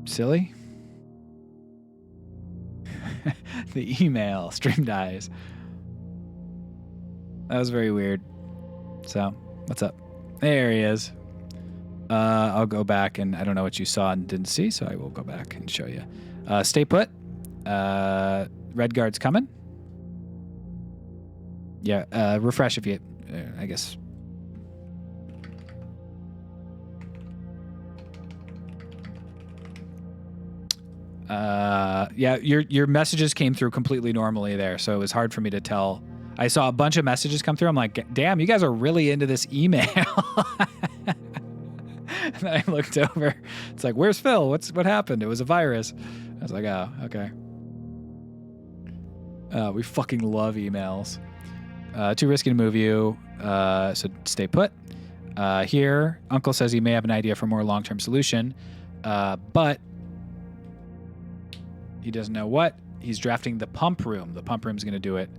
silly. The email stream dies. That was very weird. So, what's up? There he is. I'll go back, and I don't know what you saw and didn't see, so I will go back and show you. Stay put. Redguard's coming. Yeah, refresh if you, I guess. Yeah, your messages came through completely normally there, so it was hard for me to tell. I saw a bunch of messages come through. I'm like, damn, you guys are really into this email. And then I looked over. It's like, where's Phil? What happened? It was a virus. I was like, oh, okay. We fucking love emails. Too risky to move you, so stay put. Here, Uncle says he may have an idea for a more long-term solution, but he doesn't know what. He's drafting the pump room. The pump room's going to do it.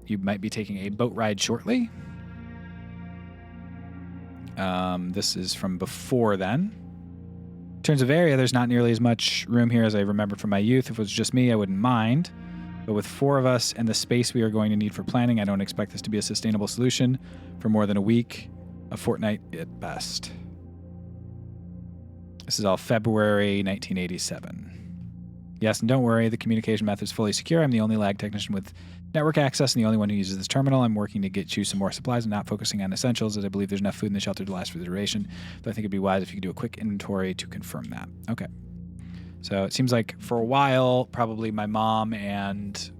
You might be taking a boat ride shortly. This is from before then. In terms of area, there's not nearly as much room here as I remembered from my youth. If it was just me, I wouldn't mind. But with 4 of us and the space we are going to need for planning, I don't expect this to be a sustainable solution for more than a week, a fortnight at best. This is all February 1987. Yes, and don't worry, the communication method is fully secure. I'm the only lag technician with network access and the only one who uses this terminal. I'm working to get you some more supplies and not focusing on essentials, as I believe there's enough food in the shelter to last for the duration. But I think it'd be wise if you could do a quick inventory to confirm that. Okay. So it seems like for a while, probably my mom and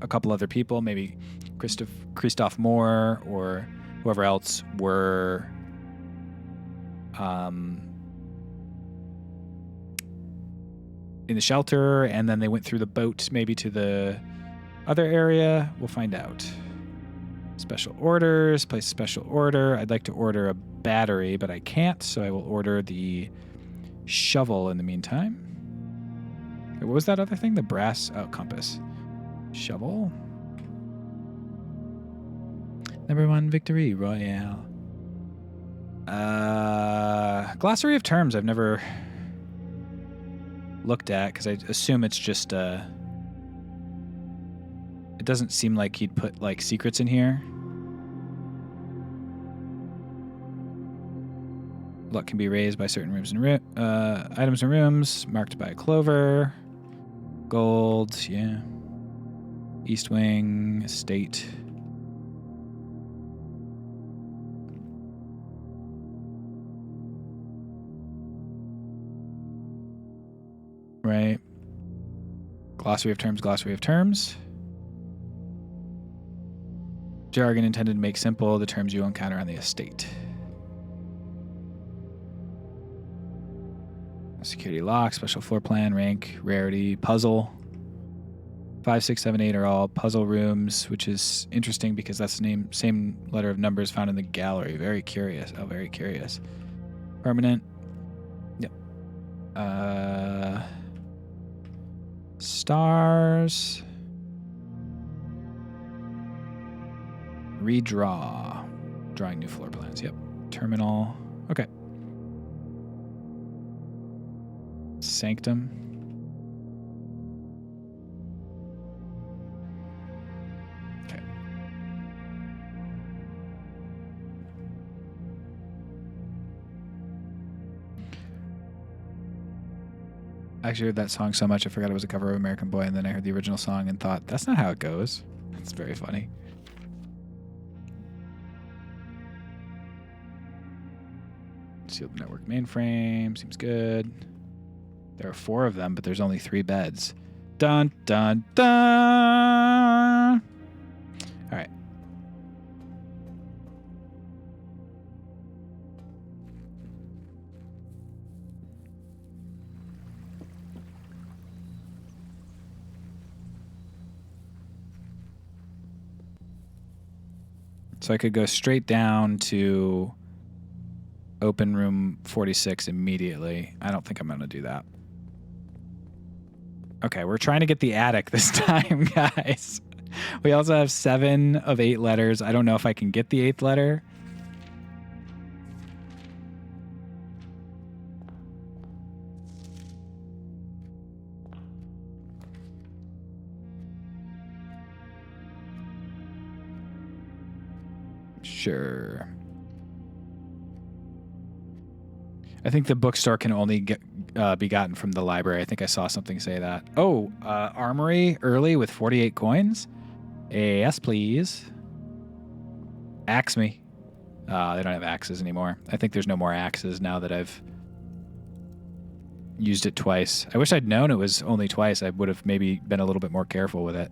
a couple other people, maybe Christoph Moore or whoever else, were in the shelter, and then they went through the boat maybe to the other area. We'll find out. Special orders, place a special order. I'd like to order a battery, but I can't, so I will order the shovel in the meantime. What was that other thing? The brass compass. Shovel. Number 1 victory royale. Glossary of terms I've never looked at, because I assume it's just it doesn't seem like he'd put like secrets in here. Luck can be raised by certain rooms and items and rooms marked by a clover. Gold, yeah. East Wing, estate. Right. Glossary of terms, glossary of terms. Jargon intended to make simple the terms you encounter on the estate. Security lock, special floor plan, rank, rarity, puzzle. 5, 6, 7, 8 are all puzzle rooms, which is interesting because that's the same letter of numbers found in the gallery. Very curious. Oh, very curious. Permanent. Yep. Stars. Redraw. Drawing new floor plans. Yep. Terminal. Okay. Sanctum. Okay. I actually heard that song so much I forgot it was a cover of American Boy, and then I heard the original song and thought, that's not how it goes. It's very funny. Sealed network mainframe. Seems good. There are 4 of them, but there's only 3 beds. Dun, dun, dun! All right. So I could go straight down to open room 46 immediately. I don't think I'm going to do that. Okay, we're trying to get the attic this time, guys. We also have 7 of 8 letters. I don't know if I can get the 8th letter. Sure. I think the bookstore can only be gotten from the library. I think I saw something say that. Oh, armory early with 48 coins? Yes, please. Axe me. They don't have axes anymore. I think there's no more axes now that I've used it twice. I wish I'd known it was only twice. I would have maybe been a little bit more careful with it.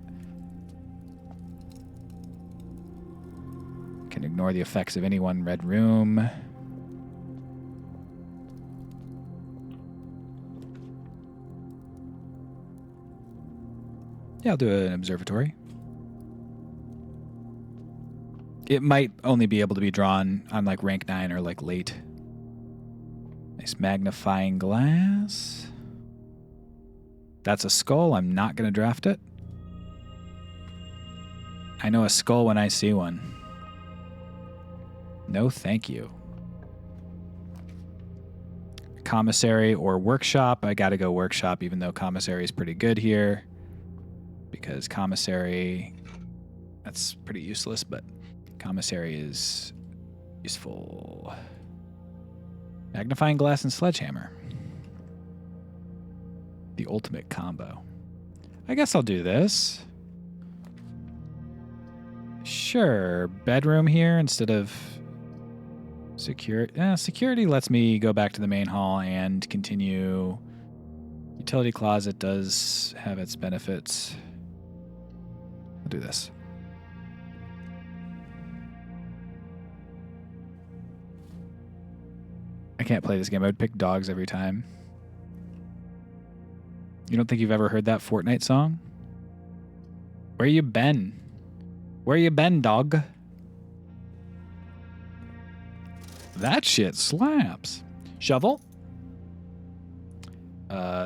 Can ignore the effects of any one red room. Yeah, I'll do an observatory. It might only be able to be drawn on like rank 9 or like late. Nice magnifying glass. That's a skull. I'm not going to draft it. I know a skull when I see one. No, thank you. Commissary or workshop. I got to go workshop, even though commissary is pretty good here. Because commissary, that's pretty useless, but commissary is useful. Magnifying glass and sledgehammer. The ultimate combo. I guess I'll do this. Sure. Bedroom here instead of security. Security lets me go back to the main hall and continue. Utility closet does have its benefits. I'll do this. I can't play this game. I would pick dogs every time. You don't think you've ever heard that Fortnite song? Where you been? Where you been, dog? That shit slaps. Shovel?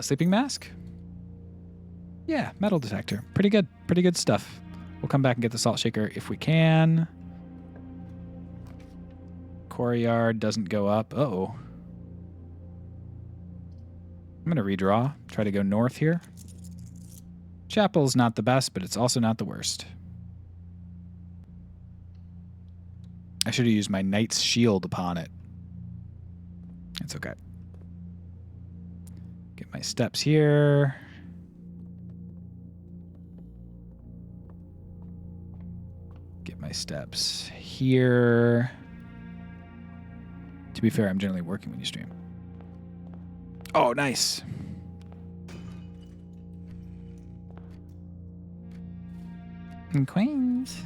Sleeping mask? Yeah, metal detector. Pretty good. Pretty good stuff. We'll come back and get the salt shaker if we can. Courtyard doesn't go up. Uh-oh. I'm going to redraw. Try to go north here. Chapel's not the best, but it's also not the worst. I should have used my Knight's Shield upon it. It's okay. Get my steps here. Get my steps here. To be fair, I'm generally working when you stream. Oh, nice. And queens.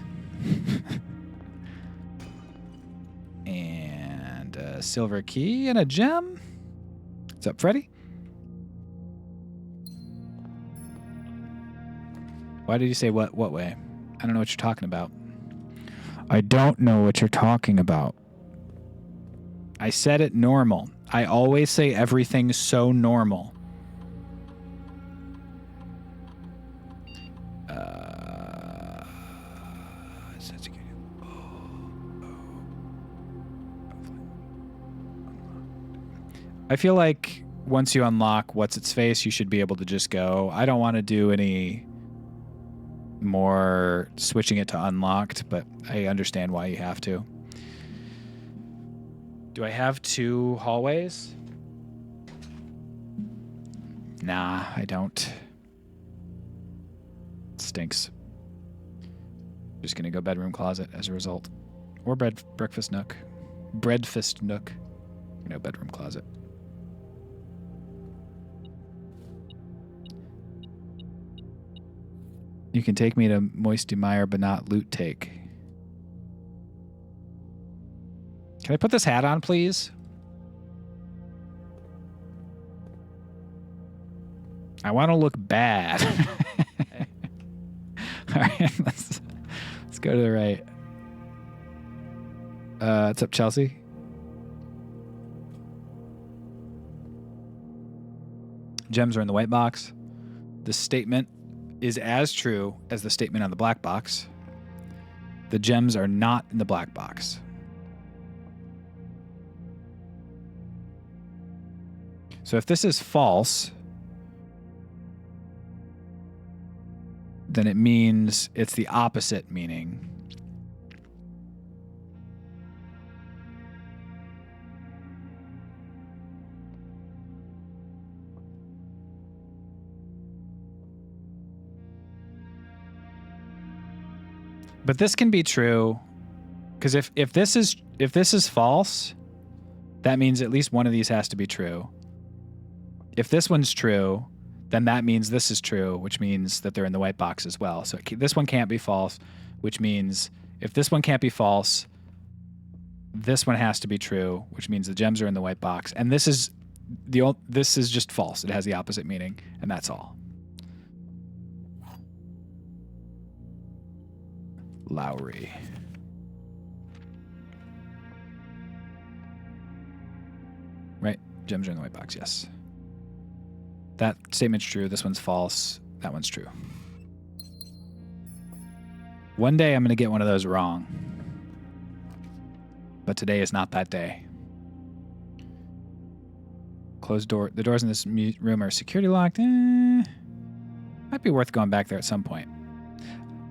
And a silver key and a gem. What's up, Freddy? Why did you say what way? I don't know what you're talking about. I don't know what you're talking about. I said it normal. I always say everything's so normal. I feel like once you unlock what's its face, you should be able to just go. I don't want to do any more switching it to unlocked, but I understand why you have to. Do I have 2 hallways? Nah, I don't. It stinks. Just gonna go bedroom closet as a result. Or breakfast nook. Breadfast nook. No, bedroom closet. You can take me to Moisty Mire, but not loot take. Can I put this hat on, please? I want to look bad. All right, let's go to the right. What's up, Chelsea? Gems are in the white box. The statement is as true as the statement on the black box. The gems are not in the black box. So if this is false, then it means it's the opposite meaning. But this can be true, because if this is false, that means at least one of these has to be true. If this one's true, then that means this is true, which means that they're in the white box as well. So this one can't be false, which means if this one can't be false, this one has to be true, which means the gems are in the white box. And this is just false. It has the opposite meaning, and that's all. Lowry. Right? Gems are in the white box, yes. That statement's true. This one's false. That one's true. One day I'm going to get one of those wrong. But today is not that day. Closed door. The doors in this room are security locked. Might be worth going back there at some point.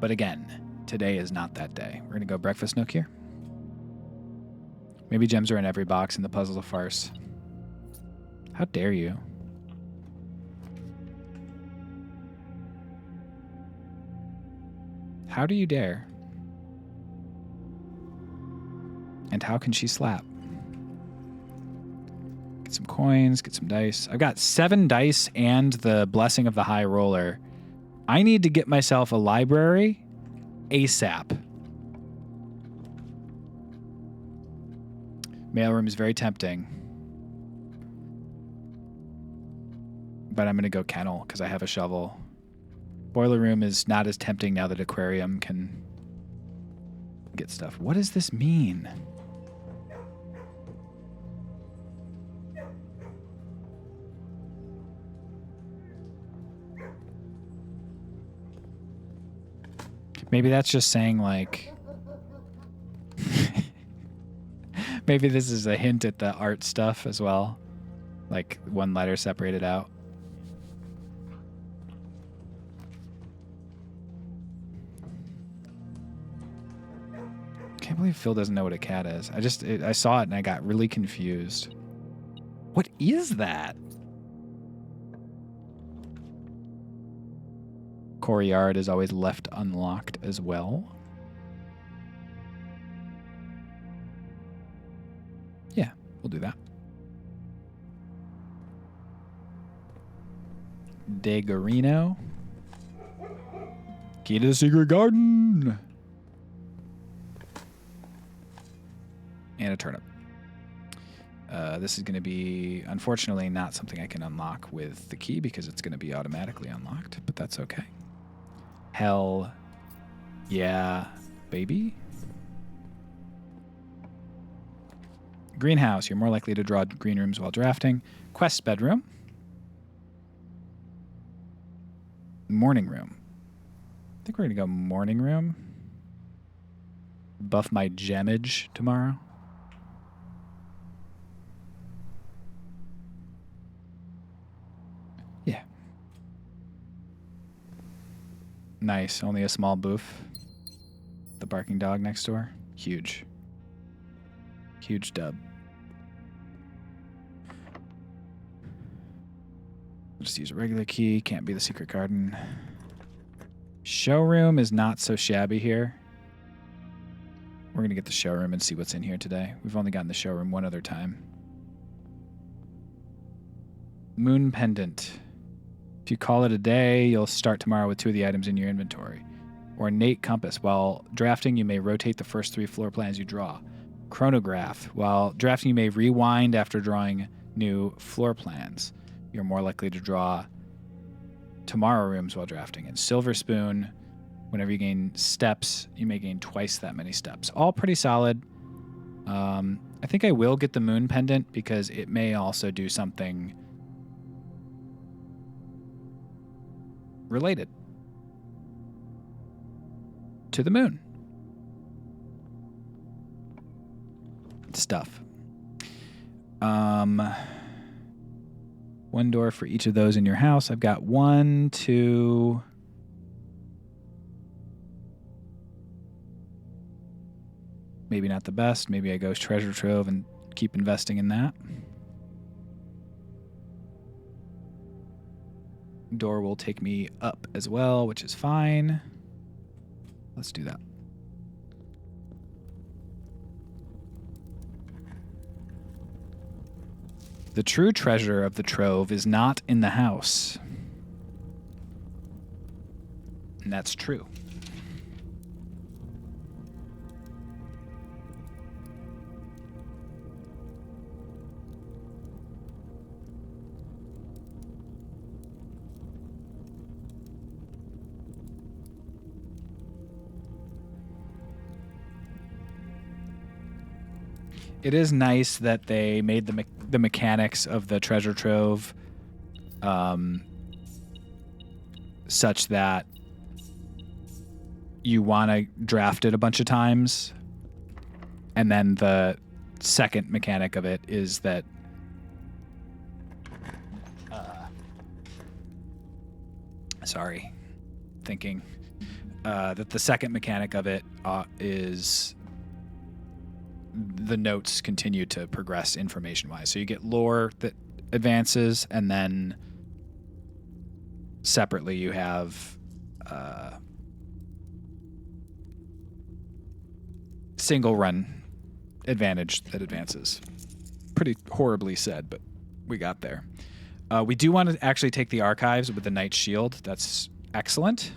But again, today is not that day. We're going to go breakfast nook here. Maybe gems are in every box and the puzzle's a farce. How dare you? How do you dare? And how can she slap? Get some coins, get some dice. I've got 7 dice and the Blessing of the High Roller. I need to get myself a library ASAP. Mailroom is very tempting. But I'm going to go kennel because I have a shovel. Boiler room is not as tempting now that aquarium can get stuff. What does this mean? Maybe that's just saying, like... Maybe this is a hint at the art stuff as well. Like, one letter separated out. I can't believe Phil doesn't know what a cat is. I saw it and I got really confused. What is that? Courtyard is always left unlocked as well. Yeah, we'll do that. Degarino. Key to the secret garden. And a turnip. This is going to be, unfortunately, not something I can unlock with the key because it's going to be automatically unlocked, but that's okay. Hell yeah, baby. Greenhouse. You're more likely to draw green rooms while drafting. Quest bedroom. Morning room. I think we're going to go morning room. Buff my gemage tomorrow. Yeah. Nice. Only a small booth. The barking dog next door. Huge. Huge dub. Just use a regular key. Can't be the secret garden. Showroom is not so shabby here. We're going to get the showroom and see what's in here today. We've only gotten the showroom one other time. Moon pendant. If you call it a day, you'll start tomorrow with 2 of the items in your inventory. Ornate compass. While drafting, you may rotate the first 3 floor plans you draw. Chronograph. While drafting, you may rewind after drawing new floor plans. You're more likely to draw tomorrow rooms while drafting. And silver spoon. Whenever you gain steps, you may gain twice that many steps. All pretty solid. I think I will get the moon pendant because it may also do something related to the moon. Stuff. One door for each of those in your house. I've got 1, 2... Maybe not the best. Maybe I go treasure trove and keep investing in that. Door will take me up as well, which is fine. Let's do that. the true treasure of the trove is not in the house. And that's true. It is nice that they made the mechanics of the treasure trove such that you want to draft it a bunch of times, and then the second mechanic of it is that that the second mechanic of it is the notes continue to progress information-wise. So you get lore that advances, and then separately you have single run advantage that advances. Pretty horribly said, but we got there. We do want to actually take the archives with the Knight's Shield. That's excellent.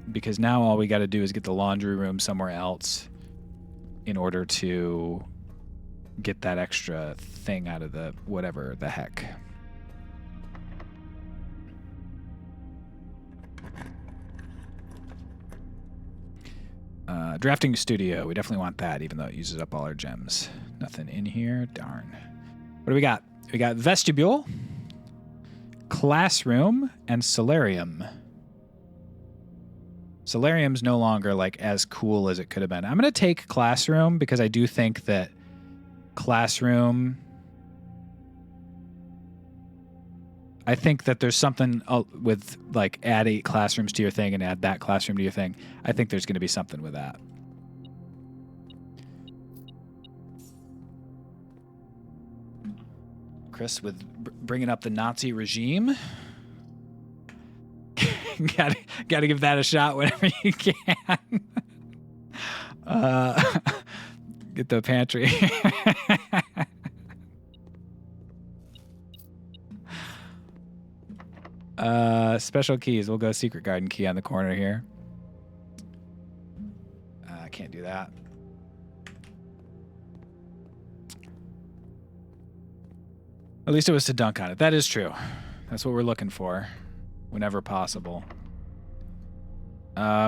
Because now all we got to do is get the laundry room somewhere else in order to get that extra thing out of the whatever the heck. Drafting studio. We definitely want that, even though it uses up all our gems. Nothing in here. Darn. What do we got? We got vestibule, classroom, and solarium. Solarium's no longer like as cool as it could have been. I'm going to take classroom because I do think that classroom, I think that there's something with like add 8 classrooms to your thing and add that classroom to your thing. I think there's going to be something with that. Chris with bringing up the Nazi regime. Gotta give that a shot whenever you can. Get the pantry. Special keys. We'll go secret garden key on the corner here. I can't do that. At least it was to dunk on it. That is true. That's what we're looking for whenever possible.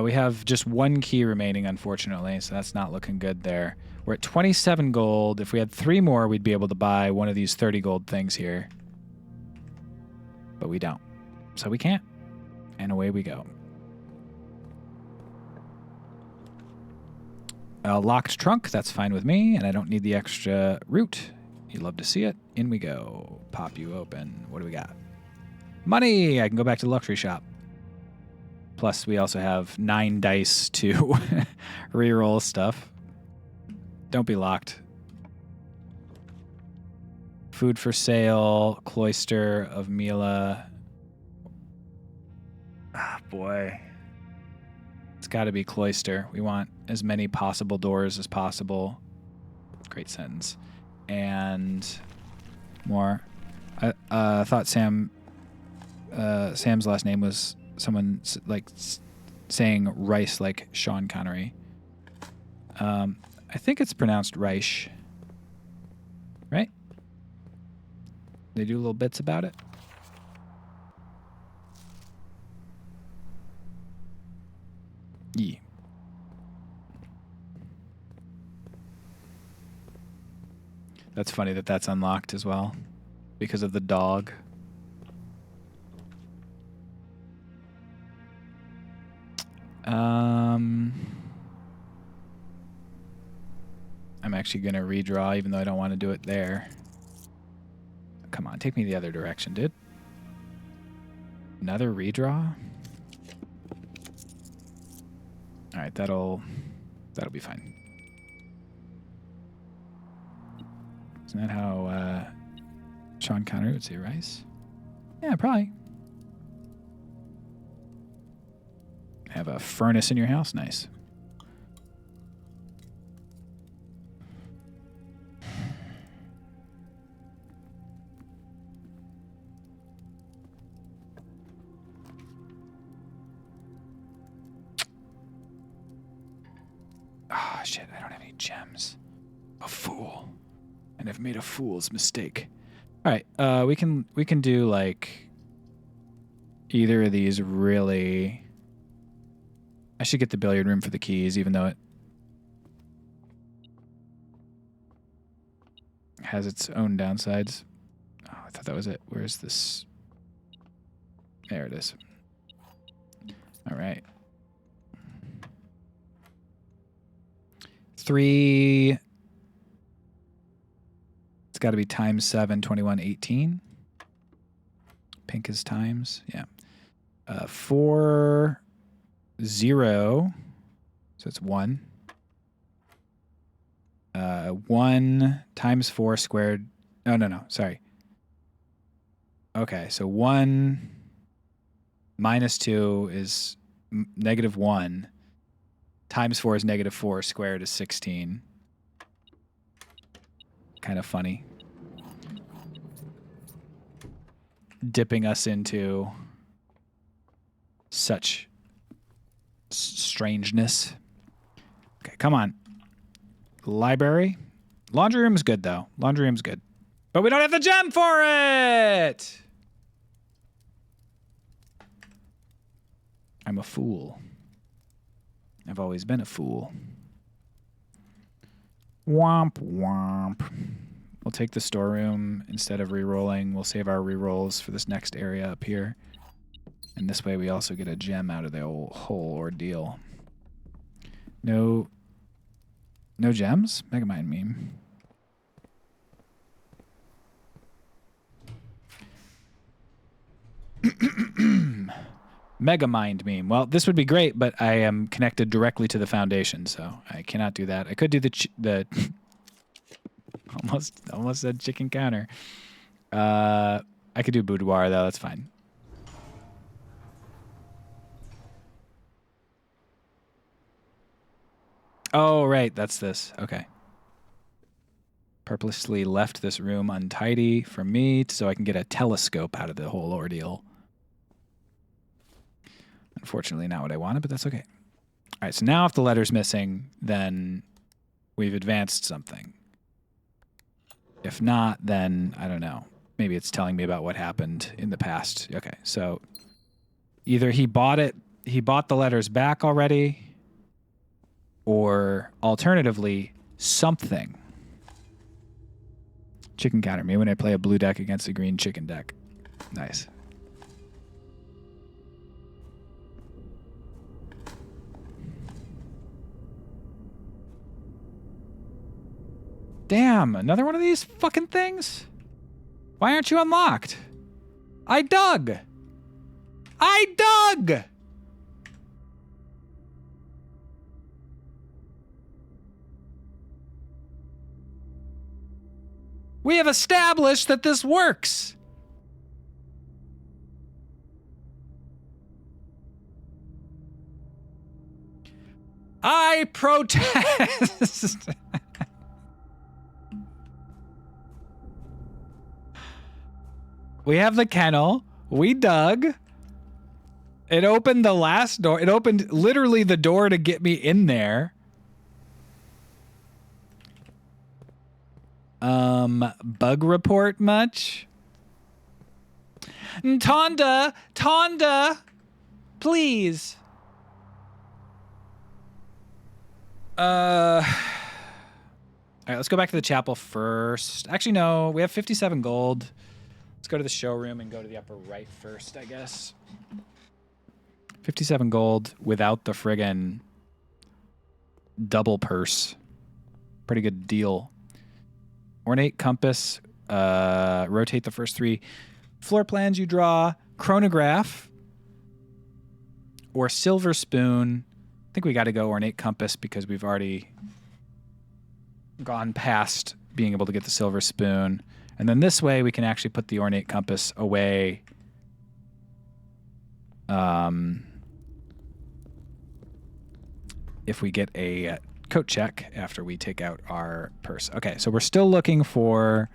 We have just 1 key remaining, unfortunately, so that's not looking good there. We're at 27 gold. If we had 3 more, we'd be able to buy one of these 30 gold things here. But we don't. So we can't. And away we go. Locked trunk, that's fine with me, and I don't need the extra root. You love to see it. In we go. Pop you open. What do we got? Money! I can go back to the luxury shop. Plus, we also have 9 dice to reroll stuff. Don't be locked. Food for sale. Cloister of Mila. Ah, boy. It's got to be Cloister. We want as many possible doors as possible. Great sentence. And more. I thought Sam's last name was someone like saying Rice like Sean Connery. I think it's pronounced Reich. Right? They do little bits about it. Yeah. That's funny that that's unlocked as well because of the dog. I'm actually going to redraw even though I don't want to do it there. Come on, take me the other direction, dude. Another redraw? All right, that'll be fine. Isn't that how Sean Connery would say Rice? Yeah, probably. Have a furnace in your house? Nice. Ah, shit, I don't have any gems. A fool. And I've made a fool's mistake. All right, we can do like either of these really. I should get the billiard room for the keys, even though it has its own downsides. Oh, I thought that was it. Where's this? There it is. All right. 3. It's got to be times 7, 21, 18. Pink is times. Yeah. 4, 0. So it's 1. 1 times 4 squared. No. Sorry. Okay. So 1 minus 2 is negative 1. Times 4 is negative 4. Squared is 16. Kind of funny. Dipping us into such strangeness. Okay, come on. Library. Laundry room's good, though. Laundry room's good. But we don't have the gem for it! I'm a fool. I've always been a fool. Womp womp. We'll take the storeroom instead of re-rolling. We'll save our re-rolls for this next area up here. And this way we also get a gem out of the whole ordeal. No gems? Megamind meme. Megamind meme. Well, this would be great, but I am connected directly to the foundation, so I cannot do that. I could do the almost said chicken counter. I could do boudoir though. That's fine. Oh, right. That's this. Okay. Purposely left this room untidy for me so I can get a telescope out of the whole ordeal. Unfortunately, not what I wanted, but that's okay. All right, so now if the letter's missing, then we've advanced something. If not, then I don't know. Maybe it's telling me about what happened in the past. Okay, so either he bought the letters back already, or alternatively, something. Chicken counter me when I play a blue deck against a green chicken deck. Nice. Damn, another one of these fucking things? Why aren't you unlocked? I dug! We have established that this works. I protest. We have the kennel. We dug. It opened the last door. It opened literally the door to get me in there. Bug report much? Tonda, please. All right, let's go back to the chapel first. Actually, no, we have 57 gold. Let's go to the showroom and go to the upper right first, I guess. 57 gold without the friggin' double purse. Pretty good deal. Ornate compass. Rotate the first 3 floor plans you draw. Chronograph. Or silver spoon. I think we got to go ornate compass because we've already gone past being able to get the silver spoon. And then this way we can actually put the ornate compass away if we get a coat check after we take out our purse. Okay, so we're still looking for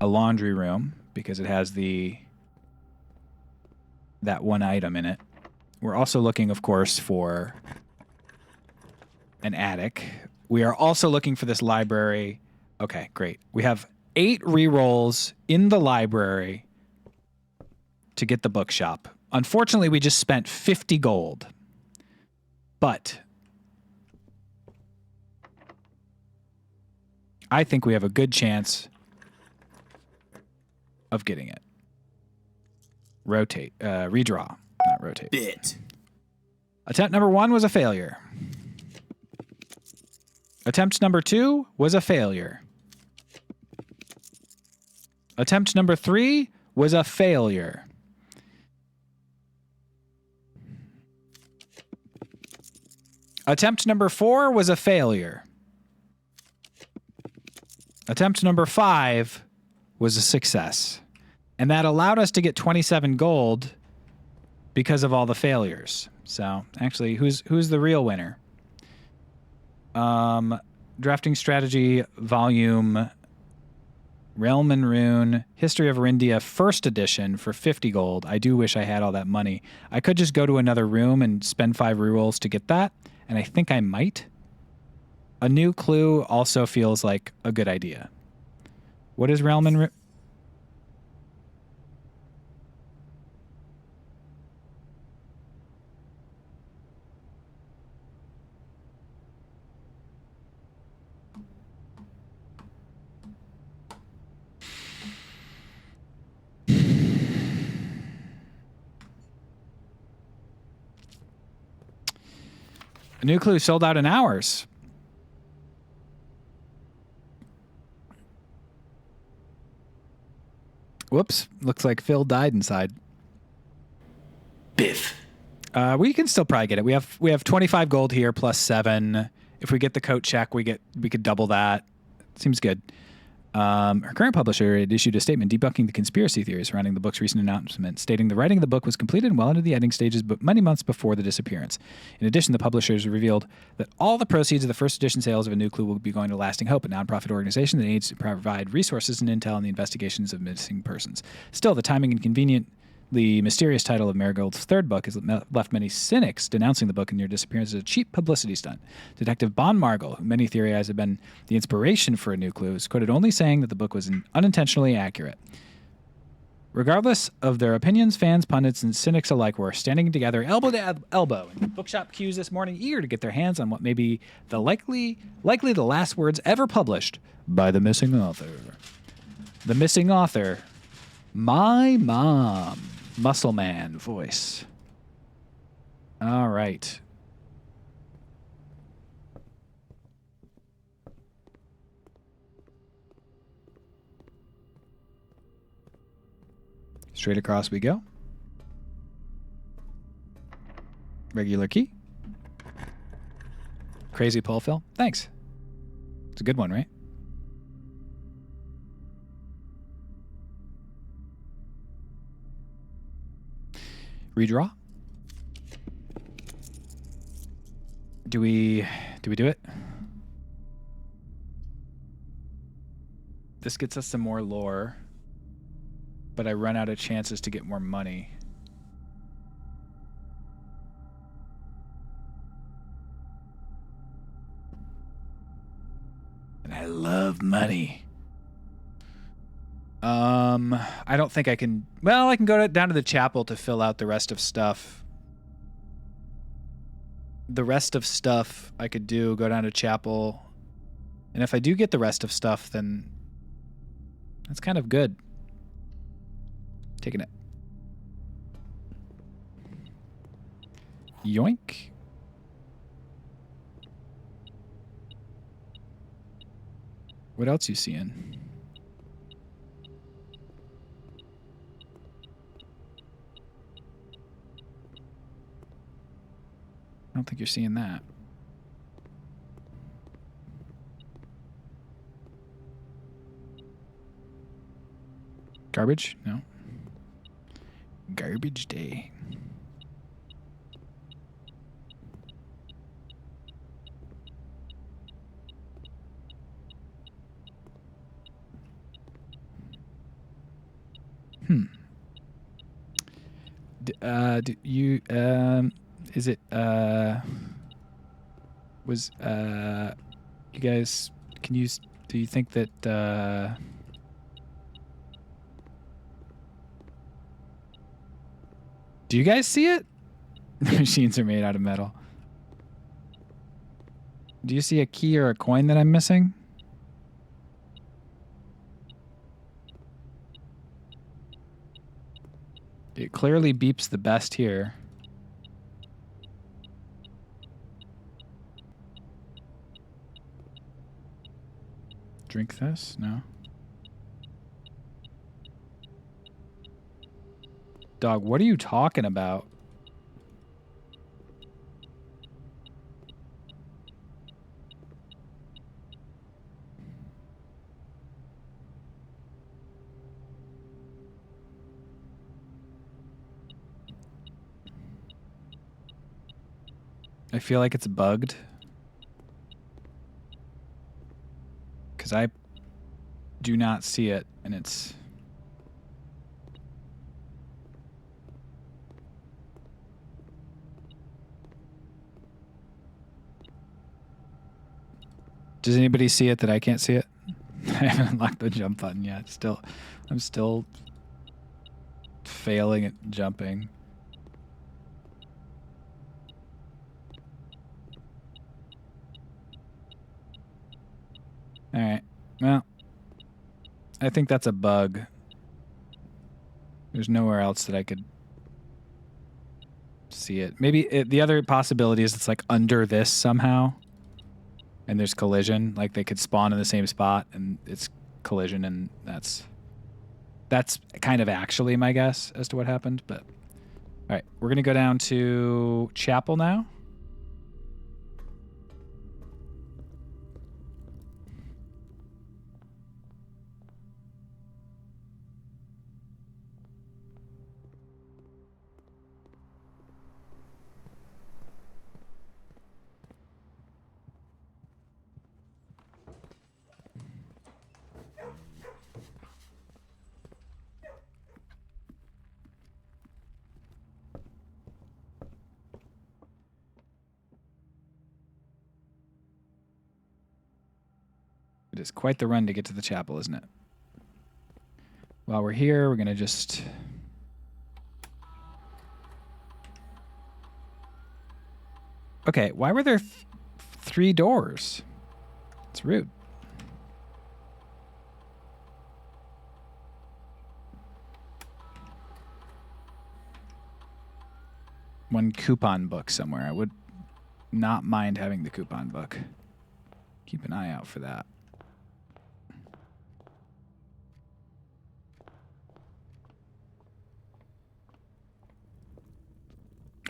a laundry room because it has that one item in it. We're also looking, of course, for an attic. We are also looking for this library. Okay, great. We have 8 rerolls in the library to get the bookshop. Unfortunately, we just spent 50 gold. But I think we have a good chance of getting it. Rotate. Redraw. Not rotate. Bit. Attempt number 1 was a failure. Attempt number 2 was a failure. Attempt number 3 was a failure. Attempt number 4 was a failure. Attempt number 5 was a success. And that allowed us to get 27 gold because of all the failures. So, actually, who's the real winner? Drafting Strategy, Volume, Realm and Rune, History of Arindia, First Edition for 50 gold. I do wish I had all that money. I could just go to another room and spend 5 rerolls to get that, and I think I might. A New Clue also feels like a good idea. What is Realm and Rune? A New Clue sold out in hours. Whoops. Looks like Phil died inside. Biff. We can still probably get it. We have 25 gold here plus 7. If we get the coat check, we could double that. Seems good. Her current publisher had issued a statement debunking the conspiracy theories surrounding the book's recent announcement, stating the writing of the book was completed well into the editing stages, but many months before the disappearance. In addition, the publishers revealed that all the proceeds of the first edition sales of A New Clue will be going to Lasting Hope, a nonprofit organization that aids to provide resources and intel in the investigations of missing persons. Still, the timing and the mysterious title of Marigold's third book has left many cynics denouncing the book and near disappearance as a cheap publicity stunt. Detective Bon Margle, who many theorize had been the inspiration for A New Clue, is quoted only saying that the book was unintentionally accurate. Regardless of their opinions, fans, pundits, and cynics alike were standing together elbow to elbow in bookshop queues this morning, eager to get their hands on what may be the likely the last words ever published by the missing author. The missing author, my mom. Muscle Man voice. All right. Straight across we go. Regular key. Crazy pull, Phil. Thanks. It's a good one, right? Redraw. Do we do it? This gets us some more lore, but I run out of chances to get more money. And I love money. I don't think I can. Well, I can go down to the chapel to fill out the rest of stuff. The rest of stuff I could go down to chapel. And if I do get the rest of stuff, then that's kind of good. Taking it. Yoink. What else you seeing? I don't think you're seeing that. Garbage? No. Garbage day. you is it was you guys do you think that do you guys see it? The machines are made out of metal. Do you see a key or a coin that I'm missing? It clearly beeps the best here. Drink this? No. Dog, what are you talking about? I feel like it's bugged. Because I do not see it, and it's... Does anybody see it that I can't see it? I haven't unlocked the jump button yet. I'm still failing at jumping. All right. Well, I think that's a bug. There's nowhere else that I could see it. Maybe the other possibility is it's like under this somehow. And there's collision. Like they could spawn in the same spot and it's collision, and that's kind of actually my guess as to what happened. But all right, we're going to go down to Chapel now. It is quite the run to get to the chapel, isn't it? While we're here, we're going to just... Okay, why were there 3 doors? It's rude. One coupon book somewhere. I would not mind having the coupon book. Keep an eye out for that.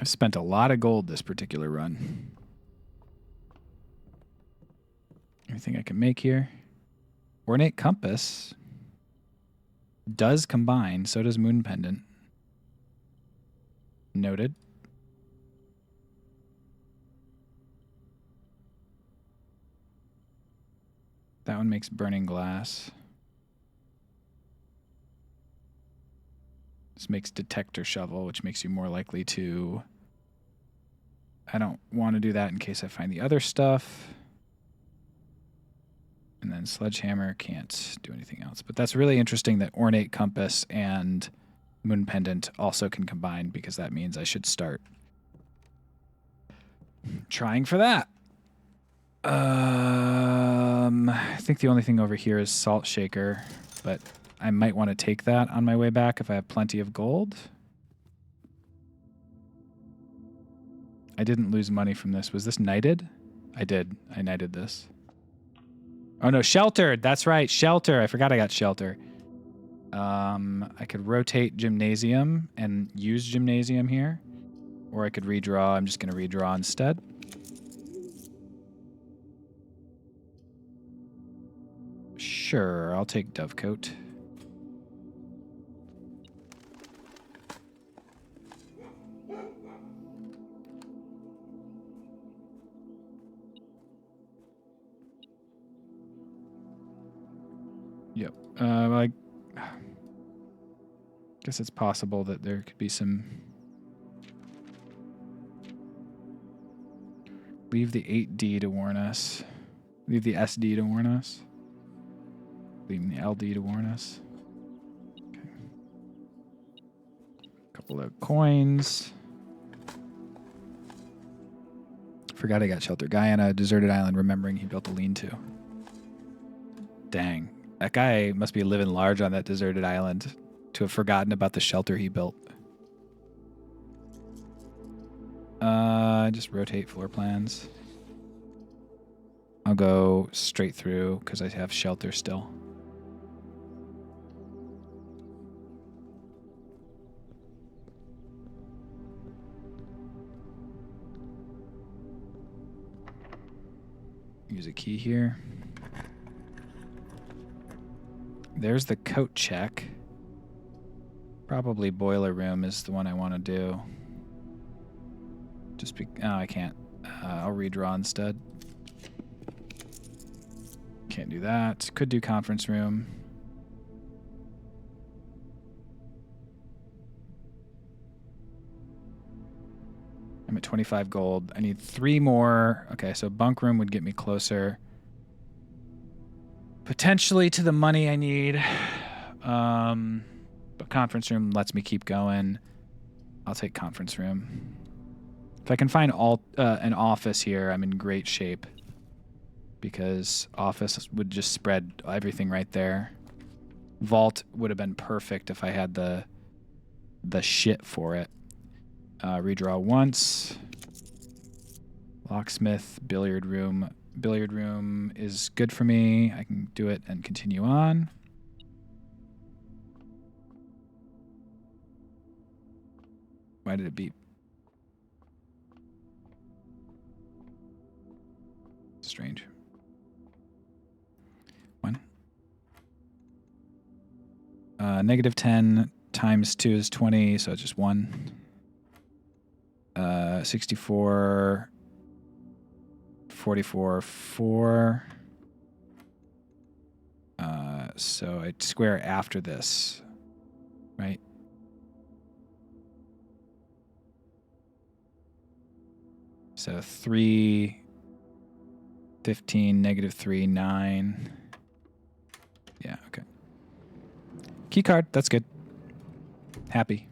I've spent a lot of gold this particular run. Anything I can make here? Ornate compass does combine, so does moon pendant. Noted. That one makes burning glass. This makes detector shovel, which makes you more likely to... I don't want to do that in case I find the other stuff. And then sledgehammer, can't do anything else. But that's really interesting that ornate compass and moon pendant also can combine, because that means I should start trying for that. I think the only thing over here is salt shaker, but I might want to take that on my way back if I have plenty of gold. I didn't lose money from this. Was this knighted? I did. I knighted this. Oh no, sheltered. That's right, shelter. I forgot I got shelter. I could rotate gymnasium and use gymnasium here, or I could redraw. I'm just going to redraw instead. Sure, I'll take Dovecoat. Yep. I guess it's possible that there could be some Leave the 8D to warn us. Leave the SD to warn us. Leave the LD to warn us. Okay. Couple of coins. Forgot I got shelter. Guy on a deserted island remembering he built a lean-to. Dang. That guy must be living large on that deserted island to have forgotten about the shelter he built. Just rotate floor plans. I'll go straight through because I have shelter still. Use a key here. There's the coat check. Probably boiler room is the one I want to do. Oh, I can't. I'll redraw instead. Can't do that. Could do conference room. I'm at 25 gold. I need 3 more. Okay, so bunk room would get me closer. Potentially to the money I need. But conference room lets me keep going. I'll take conference room. If I can find an office here, I'm in great shape. Because office would just spread everything right there. Vault would have been perfect if I had the shit for it. Redraw once. Locksmith, billiard room. Billiard room is good for me. I can do it and continue on. Why did it beep? Strange. 1. Negative 10 times 2 is 20, so it's just 1. 64, 44, 4. So I square after this, right? So 3, 15, negative 3, 9. Yeah, okay. Key card, that's good. Happy.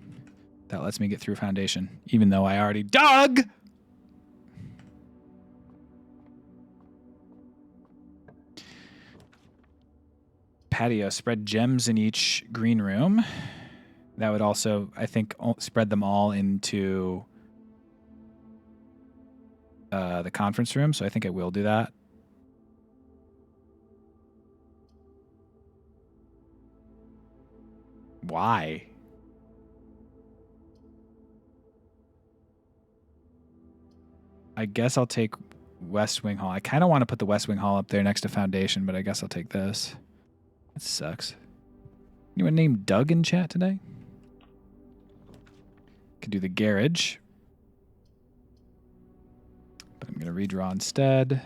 That lets me get through foundation, even though I already dug! Patio, spread gems in each green room. That would also, I think, spread them all into the conference room, so I think I will do that. Why? I guess I'll take West Wing Hall. I kind of want to put the West Wing Hall up there next to Foundation, but I guess I'll take this. That sucks. Anyone named Doug in chat today? Could do the garage. But I'm going to redraw instead.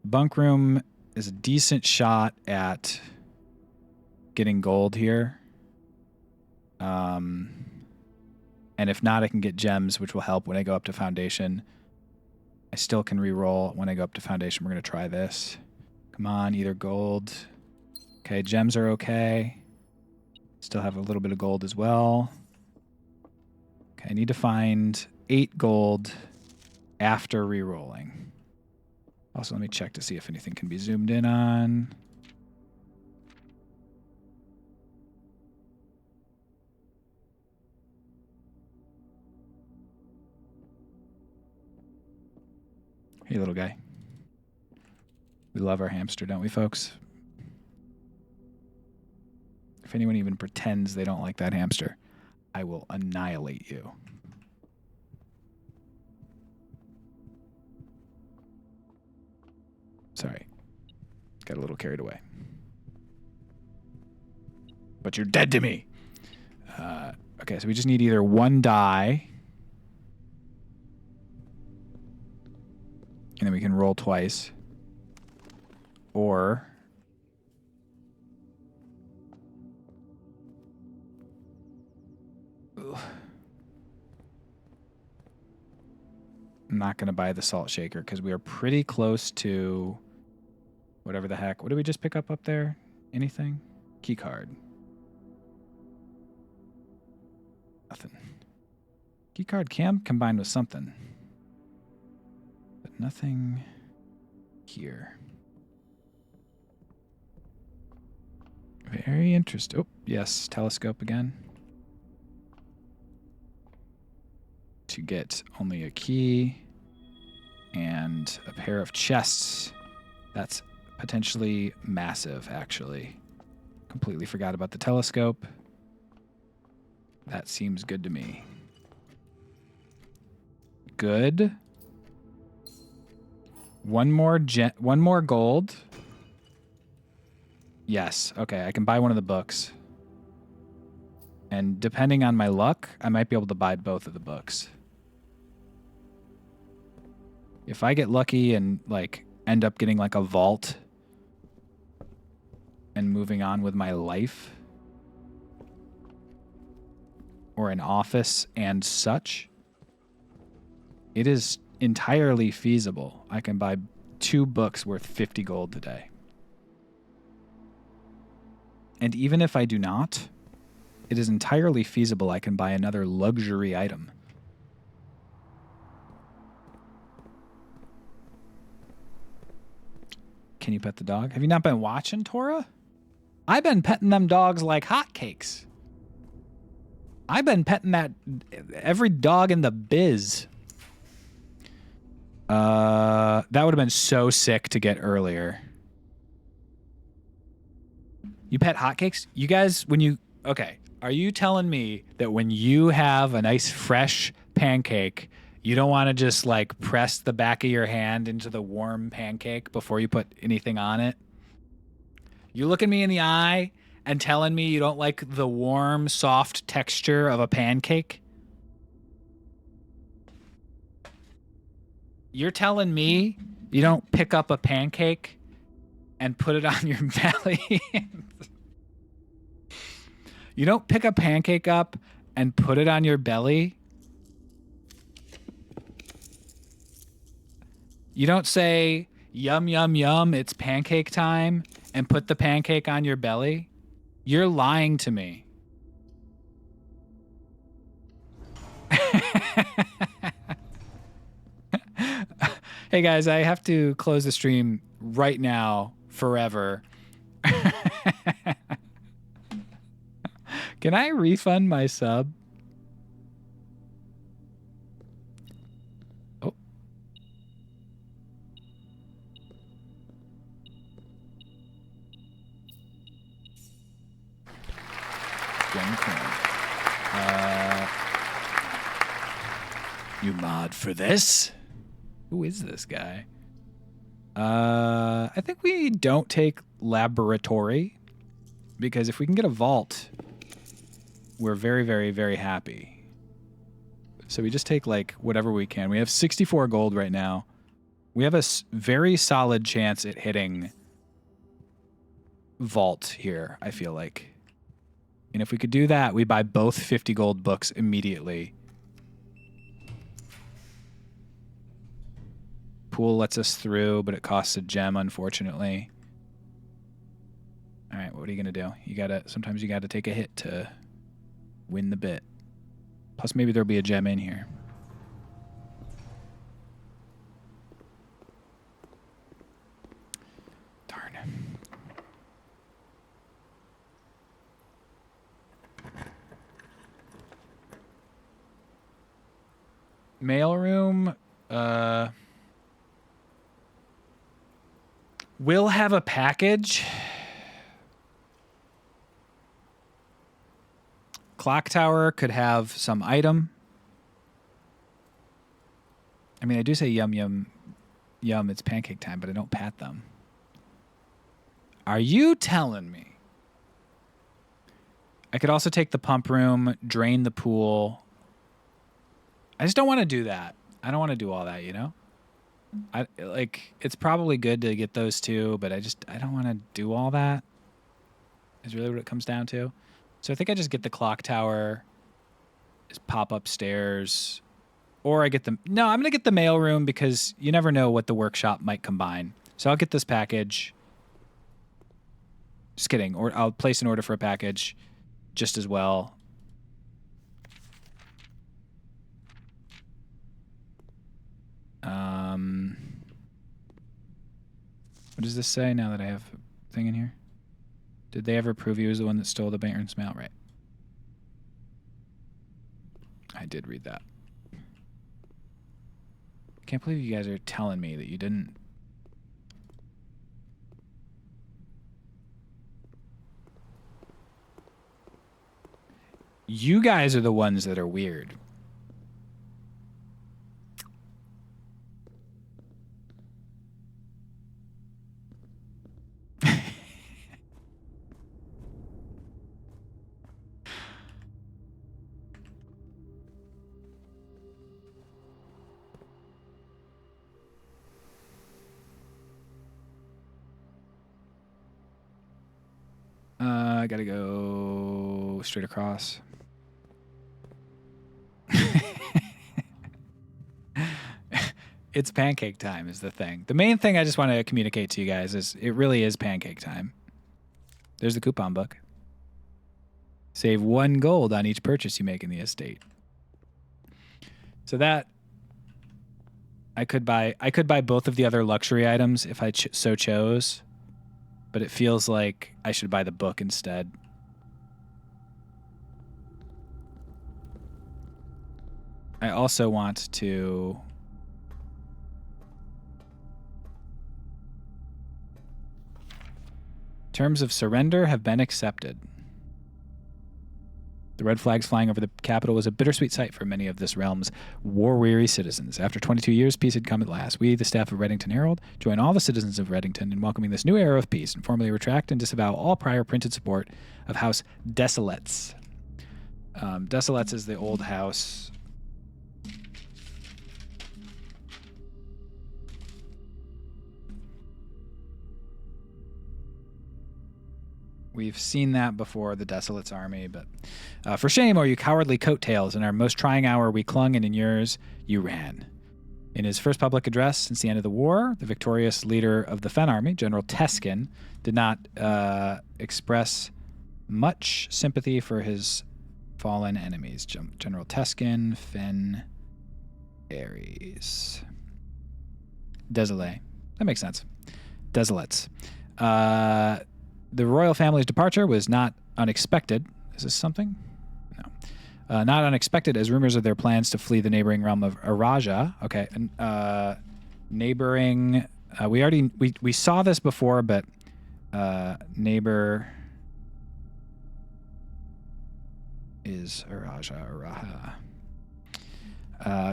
Bunk room is a decent shot at getting gold here. And if not, I can get gems, which will help when I go up to Foundation. I still can re-roll when I go up to Foundation. We're going to try this. Come on, either gold. Okay, gems are okay. Still have a little bit of gold as well. Okay, I need to find 8 gold after re-rolling. Also, let me check to see if anything can be zoomed in on. Hey, little guy. We love our hamster, don't we, folks? If anyone even pretends they don't like that hamster, I will annihilate you. Sorry. Got a little carried away. But you're dead to me. Okay, so we just need either 1 die. And then we can roll twice. Or I'm not going to buy the salt shaker because we are pretty close to whatever the heck. What did we just pick up there? Anything? Key card. Nothing. Key card can combine with something. But nothing here. Very interesting. Oh, yes, telescope again. To get only a key and a pair of chests. That's potentially massive, actually. Completely forgot about the telescope. That seems good to me. Good. One more gold. Yes. Okay, I can buy one of the books. And depending on my luck, I might be able to buy both of the books. If I get lucky and like end up getting like a vault and moving on with my life or an office and such, it is entirely feasible. I can buy 2 books worth 50 gold today. And even if I do not, it is entirely feasible I can buy another luxury item. Can you pet the dog? Have you not been watching, Tora? I've been petting them dogs like hotcakes. I've been petting that every dog in the biz. That would have been so sick to get earlier. You pet hotcakes? You guys, when you... Okay, are you telling me that when you have a nice fresh pancake, you don't want to just like press the back of your hand into the warm pancake before you put anything on it? You looking me in the eye and telling me you don't like the warm, soft texture of a pancake? You're telling me you don't pick up a pancake and put it on your belly? You don't pick a pancake up and put it on your belly? You don't say, yum, yum, yum, it's pancake time, and put the pancake on your belly? You're lying to me. Hey guys, I have to close the stream right now, forever. Can I refund my sub? Oh. You mod for this? Who is this guy? I think we don't take laboratory, because if we can get a vault, we're very, very, very happy. So we just take like whatever we can. We have 64 gold right now. We have a very solid chance at hitting vault here, I feel like. And if we could do that, we buy both 50 gold books immediately. Pool lets us through, but it costs a gem, unfortunately. All right, what are you gonna do? Sometimes you gotta take a hit to win the bit. Plus, maybe there'll be a gem in here. Darn. Mailroom. We'll have a package. Clock tower could have some item. I mean, I do say yum, yum, yum, it's pancake time, but I don't pat them. Are you telling me? I could also take the pump room, drain the pool. I just don't want to do that. I don't want to do all that, you know? It's probably good to get those two, but I don't want to do all that. Is really what it comes down to. So I think I just get the clock tower, just pop upstairs, Or I get the... No, I'm going to get the mailroom because you never know what the workshop might combine. So I'll get this package. Just kidding. Or I'll place an order for a package just as well. What does this say now that I have a thing in here? Did they ever prove he was the one that stole the Baron's mail? Right. I did read that. I can't believe you guys are telling me that you didn't. You guys are the ones that are weird. I gotta go straight across. It's pancake time is the thing. The main thing I just want to communicate to you guys is it really is pancake time. There's the coupon book. Save 1 gold on each purchase you make in the estate. So that I could buy both of the other luxury items if I so chose. But it feels like I should buy the book instead. I also want to... Terms of surrender have been accepted. The red flags flying over the capital was a bittersweet sight for many of this realm's war-weary citizens. After 22 years, peace had come at last. We, the staff of Reddington Herald, join all the citizens of Reddington in welcoming this new era of peace and formally retract and disavow all prior printed support of House Desolates. Desolates is the old house. We've seen that before, the Desolates army, but for shame, O you cowardly coattails. In our most trying hour we clung, and in yours you ran. In his first public address since the end of the war, the victorious leader of the Fen army, General Teskin, did not express much sympathy for his fallen enemies. General Teskin, Fen, Ares. Desolate. That makes sense. Desolates. The royal family's departure was not unexpected. Is this something? No. Not unexpected, as rumors of their plans to flee the neighboring realm of Araja. Okay. Neighboring... we saw this before, but... neighbor... is Araja.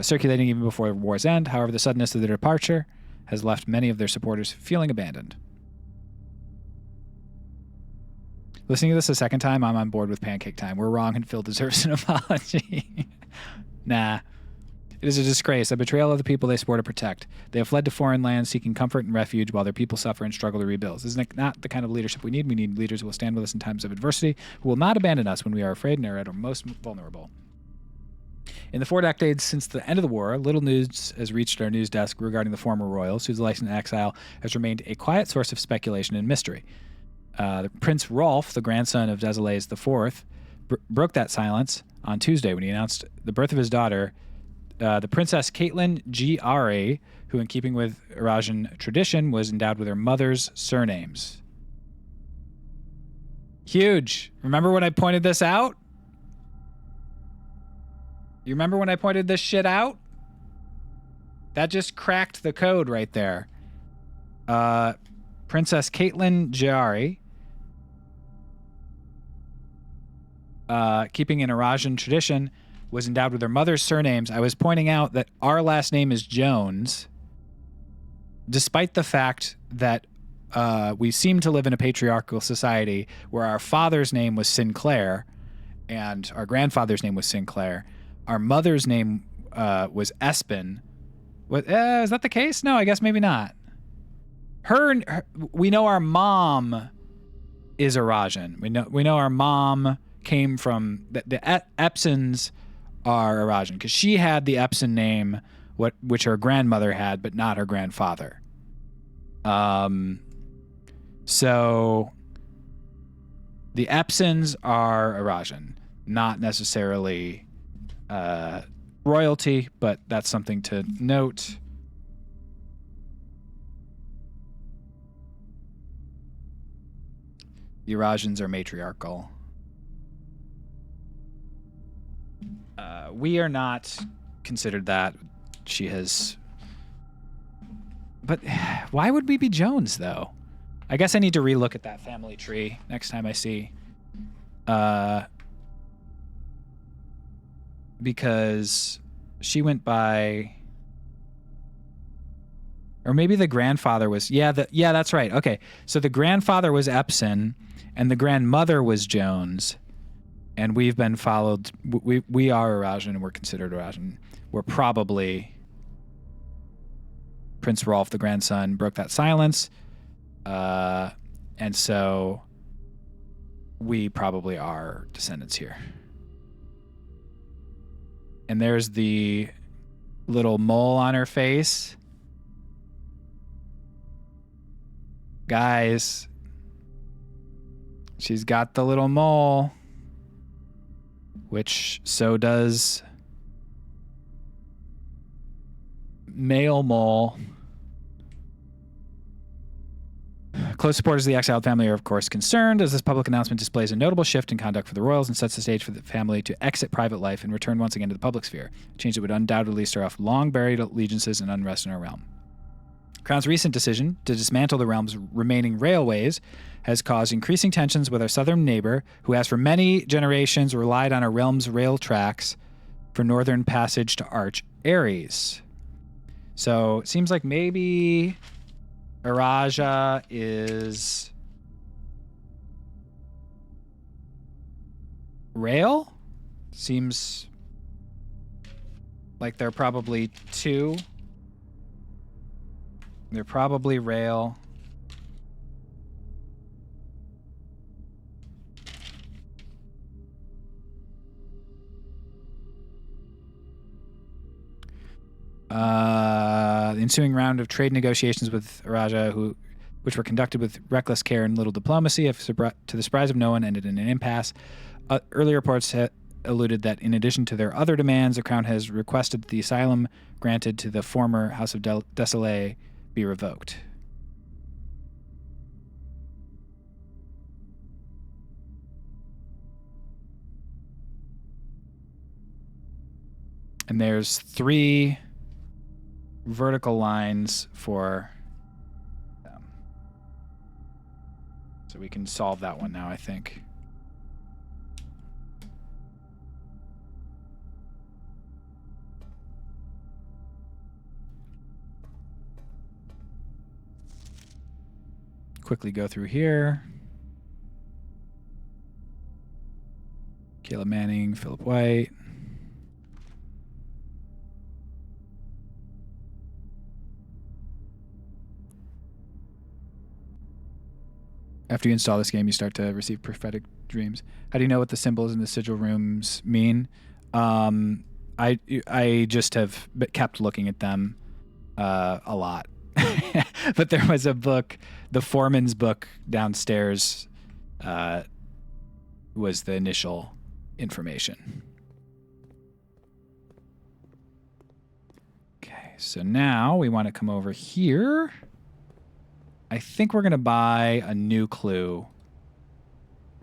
Circulating even before war's end. However, the suddenness of their departure has left many of their supporters feeling abandoned. Listening to this a second time, I'm on board with pancake time. We're wrong and Phil deserves an apology. Nah. It is a disgrace, a betrayal of the people they swore to protect. They have fled to foreign lands seeking comfort and refuge while their people suffer and struggle to rebuild. This is not the kind of leadership we need. We need leaders who will stand with us in times of adversity, who will not abandon us when we are afraid and are at our most vulnerable. In the 4 decades since the end of the war, little news has reached our news desk regarding the former royals, whose life in exile has remained a quiet source of speculation and mystery. Prince Rolf, the grandson of Desolates IV, broke that silence on Tuesday when he announced the birth of his daughter, the Princess Caitlin G.R.A., who, in keeping with Arajan tradition, was endowed with her mother's surnames. Huge. Remember when I pointed this out? You remember when I pointed this shit out? That just cracked the code right there. Princess Caitlin G.R.A., keeping in Arajan tradition, was endowed with her mother's surnames. I was pointing out that our last name is Jones, despite the fact that we seem to live in a patriarchal society where our father's name was Sinclair and our grandfather's name was Sinclair. Our mother's name was Espen. Is that the case? No, I guess maybe not. We know our mom is Arajan. We know our mom came from the Epsons are Arajan, because she had the Epson name, which her grandmother had, but not her grandfather. So the Epsons are Arajan, not necessarily royalty, but that's something to note. The Arajans are matriarchal. We are not considered that. She has... But why would we be Jones, though? I guess I need to relook at that family tree next time I see. Because she went by... Or maybe the grandfather was... Yeah, that's right. Okay, so the grandfather was Epson, and the grandmother was Jones. And we've been followed. We are Arajan, and we're considered Arajan. We're probably Prince Rolf, the grandson, broke that silence, and so we probably are descendants here. And there's the little mole on her face, guys. She's got the little mole. Which so does male mole. Close supporters of the exiled family are, of course, concerned, as this public announcement displays a notable shift in conduct for the royals and sets the stage for the family to exit private life and return once again to the public sphere, a change that would undoubtedly stir off long-buried allegiances and unrest in our realm. Crown's recent decision to dismantle the realm's remaining railways has caused increasing tensions with our southern neighbor, who has for many generations relied on our realm's rail tracks for northern passage to Arch Ares. So it seems like maybe Araja is rail? Seems like they're probably two. They're probably rail. The ensuing round of trade negotiations with Araja, which were conducted with reckless care and little diplomacy, to the surprise of no one, ended in an impasse. Early reports alluded that in addition to their other demands, the Crown has requested that the asylum granted to the former House of Desolé be revoked. And there's 3 vertical lines for them. So we can solve that one now, I think. Quickly go through here. Caleb Manning, Philip White. After you install this game, you start to receive prophetic dreams. How do you know what the symbols in the sigil rooms mean? I just have kept looking at them a lot. But there was a book, the Foreman's book downstairs was the initial information. Okay, so now we want to come over here. I think we're going to buy a new clue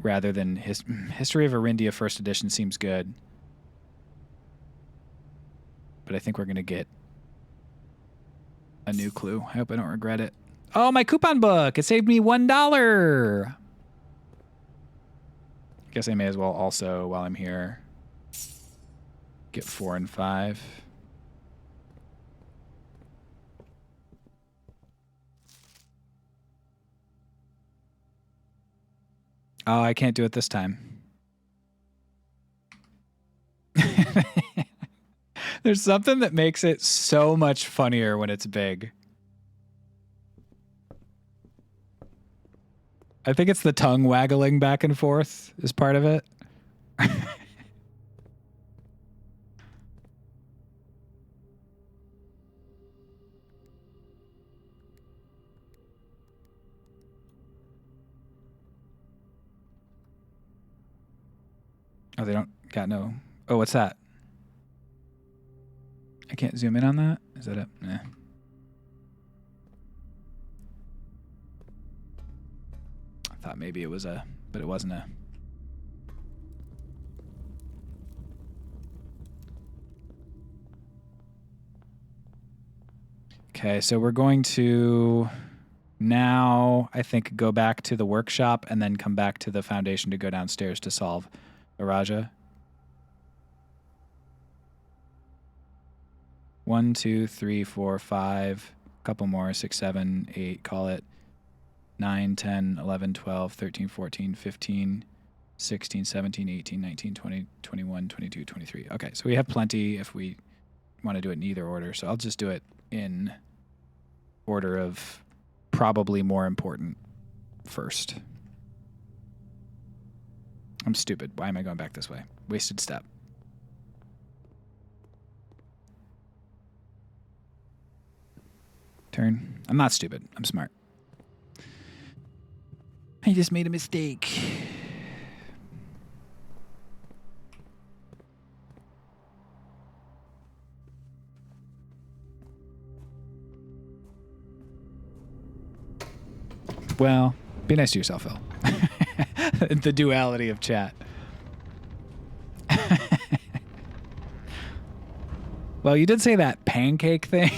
rather than History of Arindia First Edition seems good. But I think we're going to get a new clue. I hope I don't regret it. Oh, my coupon book. It saved me $1. Guess I may as well also, while I'm here, get 4 and 5. Oh, I can't do it this time. There's something that makes it so much funnier when it's big. I think it's the tongue waggling back and forth is part of it. Oh, they don't got no. Oh, what's that? I can't zoom in on that. Is that it? Nah. I thought maybe it was a, but it wasn't a. Okay, so we're going to now, I think, go back to the workshop and then come back to the foundation to go downstairs to solve Araja. 1, 2, 3, 4, 5, a couple more, 6, 7, 8, call it 9, 10, 11, 12, 13, 14, 15, 16, 17, 18, 19, 20, 21, 22, 23. Okay, so we have plenty if we want to do it in either order. So I'll just do it in order of probably more important first. I'm stupid. Why am I going back this way? Wasted step. Turn. I'm not stupid. I'm smart. I just made a mistake. Well, be nice to yourself, Phil. The duality of chat. Well, you did say that pancake thing.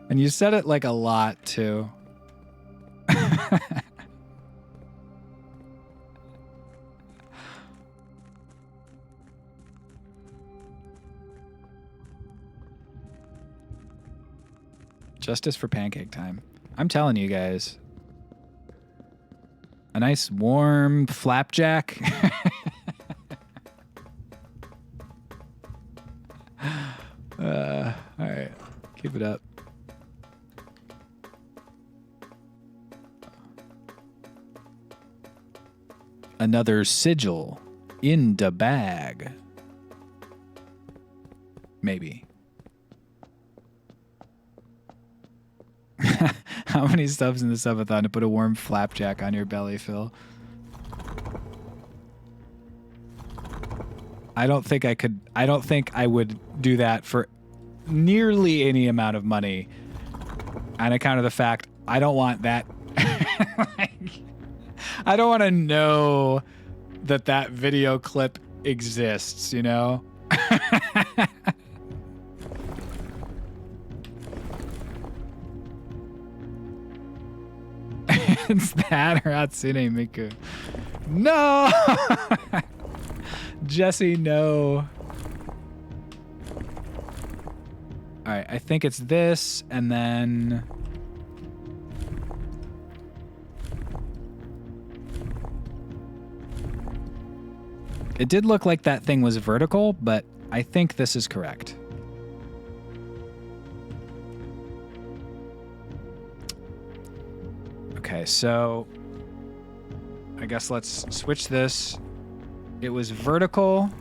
And you said it like a lot, too. Justice for pancake time. I'm telling you guys. A nice warm flapjack. All right. Keep it up. Another sigil in the bag. Maybe. How many stuffs in the subathon to put a warm flapjack on your belly, Phil? I don't think I could. I don't think I would do that for nearly any amount of money on account of the fact I don't want that. I don't want to know that that video clip exists, you know? It's that or Hatsune Miku. No! Jesse, no. All right, I think it's this, and then... It did look like that thing was vertical, but I think this is correct. Okay, so I guess let's switch this. It was vertical.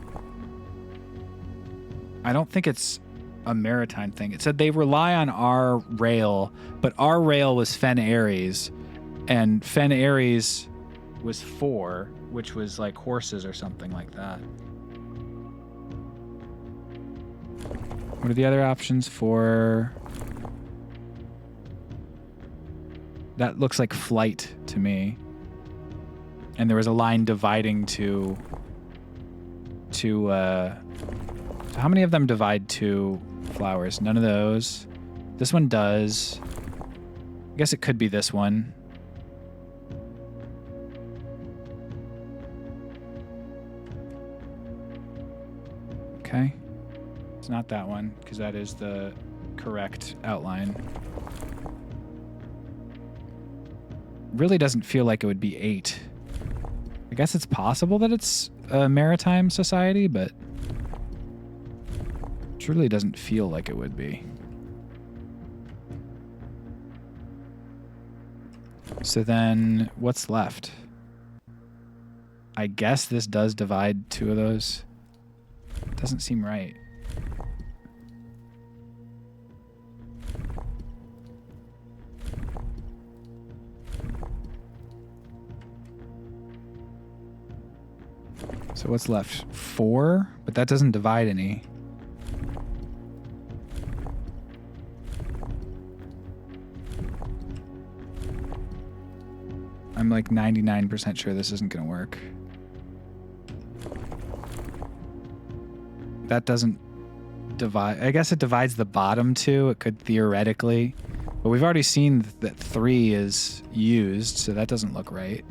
I don't think it's a maritime thing. It said they rely on our rail, but our rail was Fen Ares, and Fen Ares was 4, which was like horses or something like that. What are the other options for... That looks like flight to me. And there was a line dividing to so how many of them divide to flowers? None of those. This one does. I guess it could be this one. Okay. It's not that one, because that is the correct outline. Really doesn't feel like it would be 8. I guess it's possible that it's a maritime society, but it truly doesn't feel like it would be. So then what's left? I guess this does divide 2 of those. Doesn't seem right. So what's left? 4, but that doesn't divide any. I'm like 99% sure this isn't going to work. That doesn't divide. I guess it divides the bottom two. It could theoretically. But we've already seen that 3 is used, so that doesn't look right.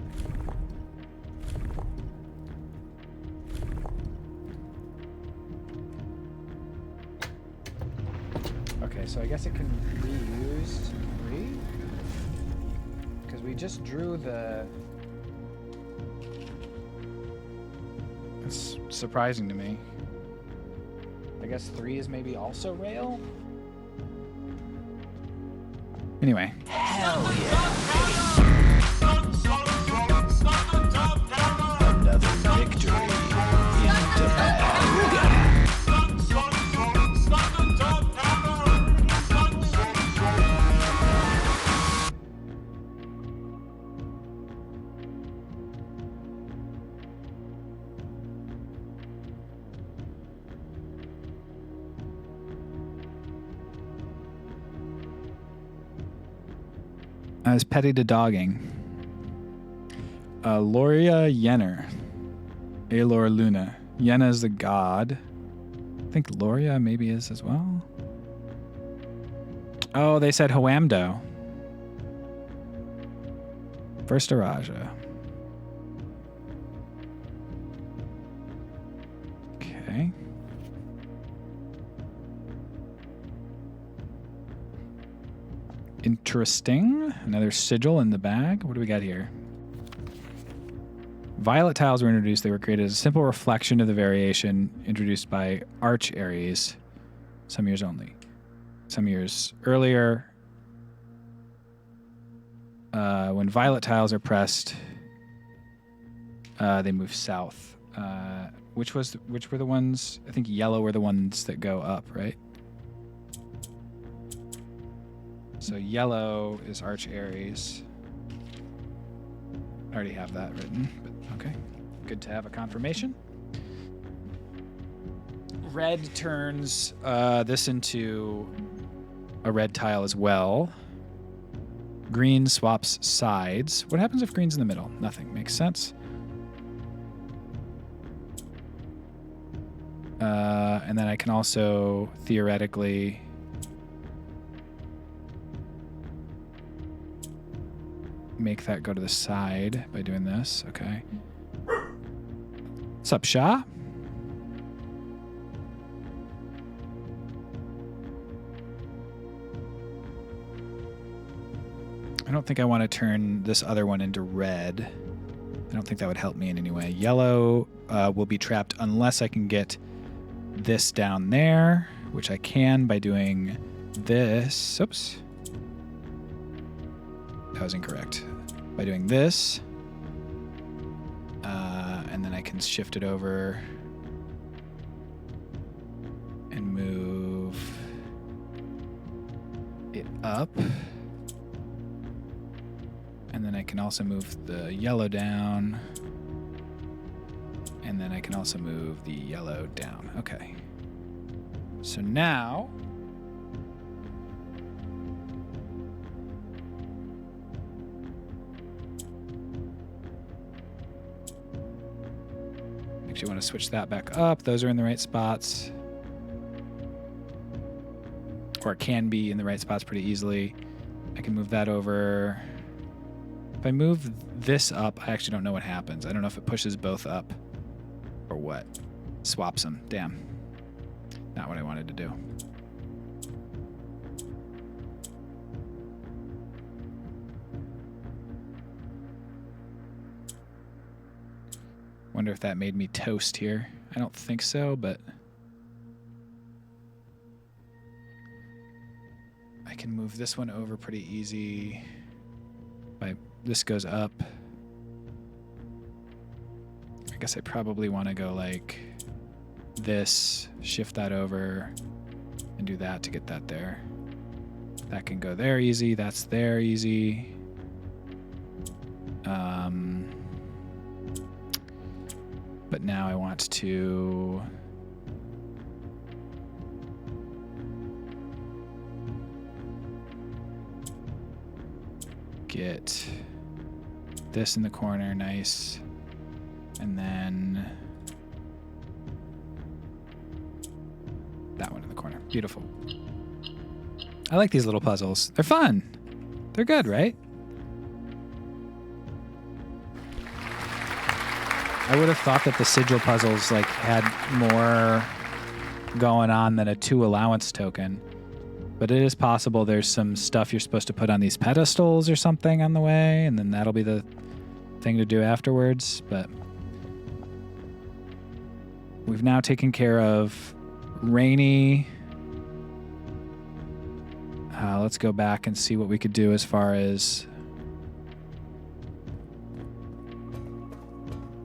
Okay, so I guess it can reuse 3? Because we just drew the... That's surprising to me. I guess 3 is maybe also rail? Anyway. Hell yeah. Another victory in Topanga. As petty to dogging. Loria Yenner. Aelor Luna. Yenna is the god. I think Loria maybe is as well. Oh, they said Hoamdo. First Araja. Okay. Interesting. Another sigil in the bag. What do we got here? Violet tiles were introduced. They were created as a simple reflection of the variation introduced by Arch Aries. Some years only. Some years earlier, when violet tiles are pressed, they move south. Which were the ones? I think yellow were the ones that go up, right? So yellow is Arch Aries. I already have that written, but okay. Good to have a confirmation. Red turns this into a red tile as well. Green swaps sides. What happens if green's in the middle? Nothing. Makes sense. And then I can also theoretically... make that go to the side by doing this. Okay. What's up, Shah? I don't think I want to turn this other one into red. I don't think that would help me in any way. Yellow will be trapped unless I can get this down there, which I can by doing this. Oops. That was incorrect. By doing this, and then I can shift it over and move it up. And then I can also move the yellow down. And then I can also move the yellow down. Okay. So now... actually want to switch that back up. Those are in the right spots. Or it can be in the right spots pretty easily. I can move that over. If I move this up, I actually don't know what happens. I don't know if it pushes both up or what. Swaps them. Damn. Not what I wanted to do. Wonder if that made me toast here. I don't think so, but I can move this one over pretty easy. This goes up. I guess I probably want to go like this, shift that over, and do that to get that there. That can go there easy. That's there easy. But now I want to get this in the corner, nice. And then that one in the corner. Beautiful. I like these little puzzles. They're fun. They're good, right? I would have thought that the sigil puzzles like had more going on than a 2 allowance token. But it is possible there's some stuff you're supposed to put on these pedestals or something on the way, and then that'll be the thing to do afterwards. But we've now taken care of Rainy. Let's go back and see what we could do as far as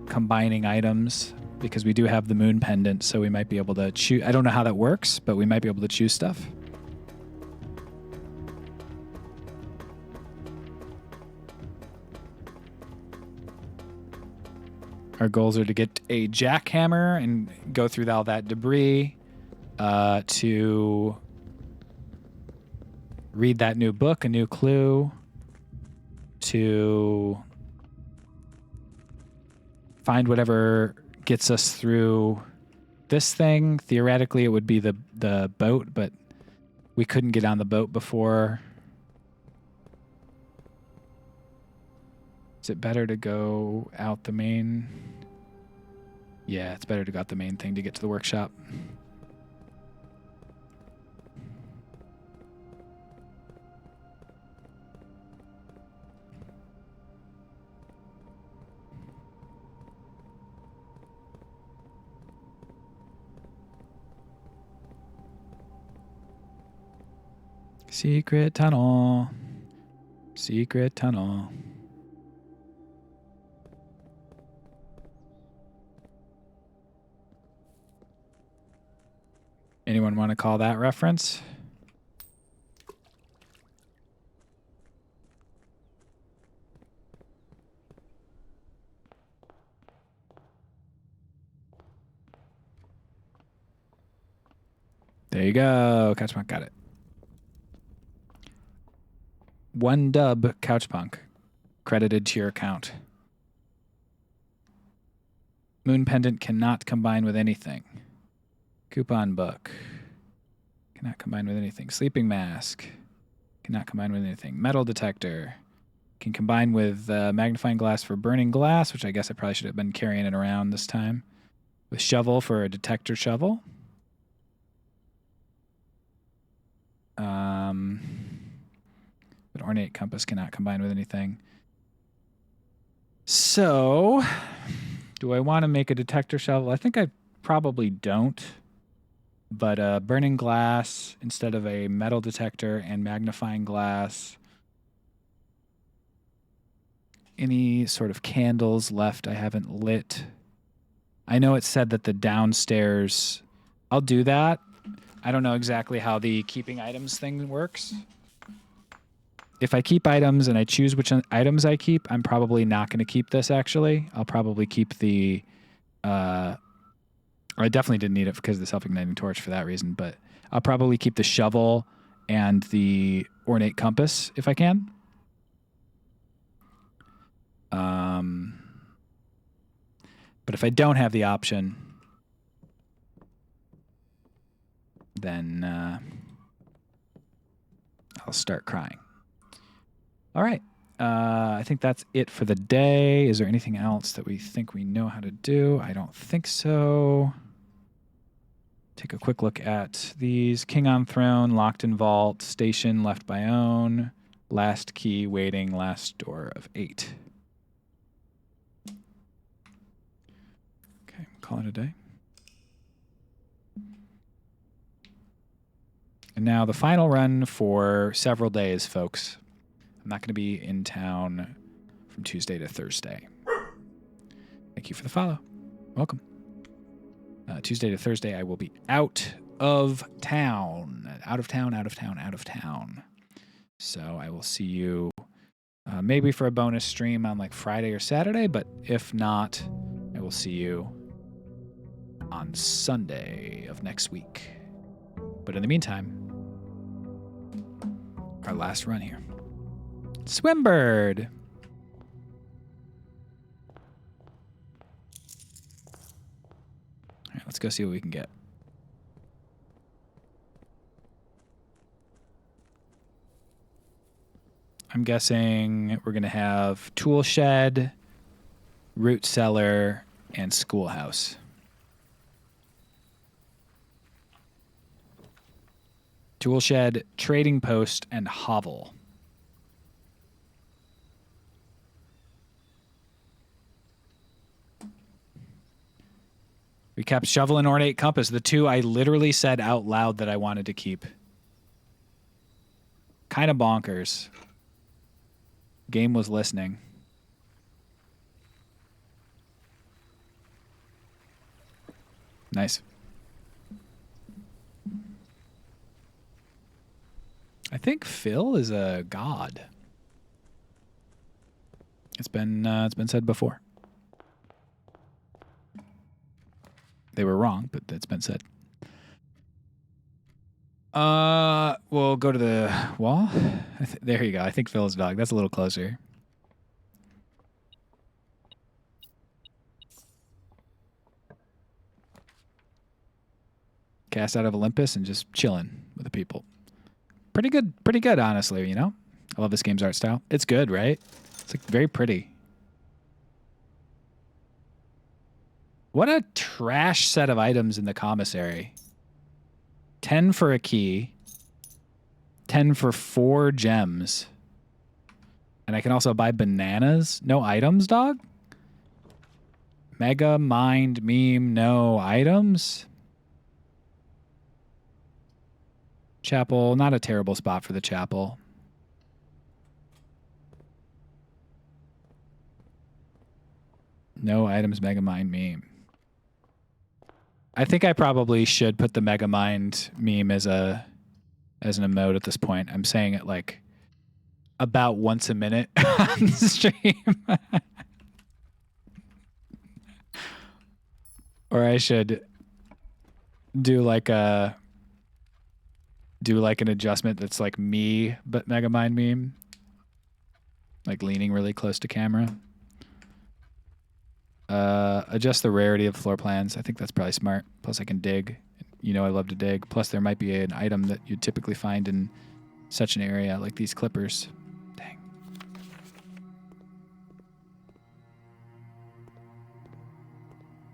combining items, because we do have the moon pendant, so we might be able to choose. I don't know how that works, but we might be able to choose stuff. Our goals are to get a jackhammer and go through all that debris, to read that new book, a new clue, to find whatever gets us through this thing. Theoretically, it would be the boat, but we couldn't get on the boat before. Is it better to go out the main? Yeah, it's better to go out the main thing to get to the workshop. Secret tunnel. Secret tunnel. Anyone want to call that reference? There you go. Couchpunk got it. 1 dub, Couchpunk. Credited to your account. Moon pendant cannot combine with anything. Coupon book. Cannot combine with anything. Sleeping mask. Cannot combine with anything. Metal detector. Can combine with magnifying glass for burning glass, which I guess I probably should have been carrying it around this time. With shovel for a detector shovel. But ornate compass cannot combine with anything. So, do I want to make a detector shovel? I think I probably don't. But burning glass instead of a metal detector and magnifying glass. Any sort of candles left I haven't lit? I know it said that the downstairs... I'll do that. I don't know exactly how the keeping items thing works. If I keep items and I choose which items I keep, I'm probably not going to keep this, actually. I'll probably keep the... I definitely didn't need it because of the self-igniting torch for that reason, but I'll probably keep the shovel and the ornate compass if I can. But if I don't have the option, then I'll start crying. All right. I think that's it for the day. Is there anything else that we think we know how to do? I don't think so. Take a quick look at these. King on throne, locked in vault, station left by own, last key waiting, last door of 8. Okay, call it a day. And now the final run for several days, folks. I'm not going to be in town from Tuesday to Thursday. Thank you for the follow. Welcome. Tuesday to Thursday, I will be out of town. Out of town, out of town, out of town. So I will see you maybe for a bonus stream on like Friday or Saturday, but if not, I will see you on Sunday of next week. But in the meantime, our last run here. Swimbird. All right, let's go see what we can get. I'm guessing we're going to have tool shed, root cellar, and schoolhouse. Tool shed, trading post, and hovel. We kept shovel and ornate compass, the two I literally said out loud that I wanted to keep. Kind of bonkers. Game was listening. Nice. I think Phil is a god. It's been said before. They were wrong, but it's been said. We'll go to the wall. There you go. I think Phil's dog. That's a little closer. Cast out of Olympus and just chilling with the people. Pretty good, honestly, you know? I love this game's art style. It's good, right? It's like very pretty. What a trash set of items in the commissary. 10 for a key. 10 for 4 gems. And I can also buy bananas. No items, dog? Mega Mind Meme, no items? Chapel, not a terrible spot for the chapel. No items, Mega Mind Meme. I think I probably should put the Mega Mind meme as an emote at this point. I'm saying it like about once a minute on the stream. Or I should do like an adjustment that's like me but Mega Mind meme. Like leaning really close to camera. Adjust the rarity of floor plans. I think that's probably smart. Plus I can dig. You know I love to dig. Plus there might be an item that you typically find in such an area, like these clippers. Dang.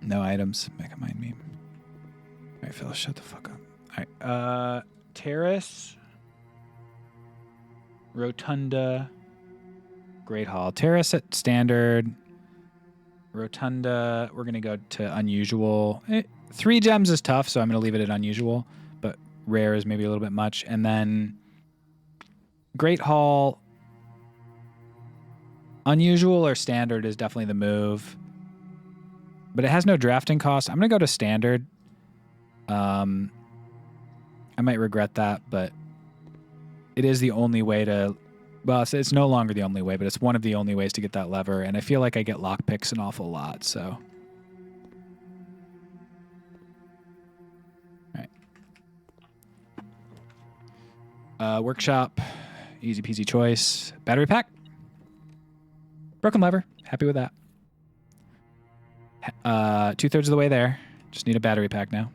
No items. Mega Mind meme. All right, Phil, shut the fuck up. All right. Terrace. Rotunda. Great Hall. Terrace at standard. Rotunda, we're going to go to unusual. 3 gems is tough, so I'm going to leave it at unusual, but rare is maybe a little bit much. And then Great Hall, unusual or standard is definitely the move, but it has no drafting cost. I'm going to go to standard. I might regret that, but it is the only way to... Well, it's no longer the only way, but it's one of the only ways to get that lever, and I feel like I get lockpicks an awful lot, so... Alright. Workshop. Easy peasy choice. Battery pack. Broken lever. Happy with that. 2/3 of the way there. Just need a battery pack now.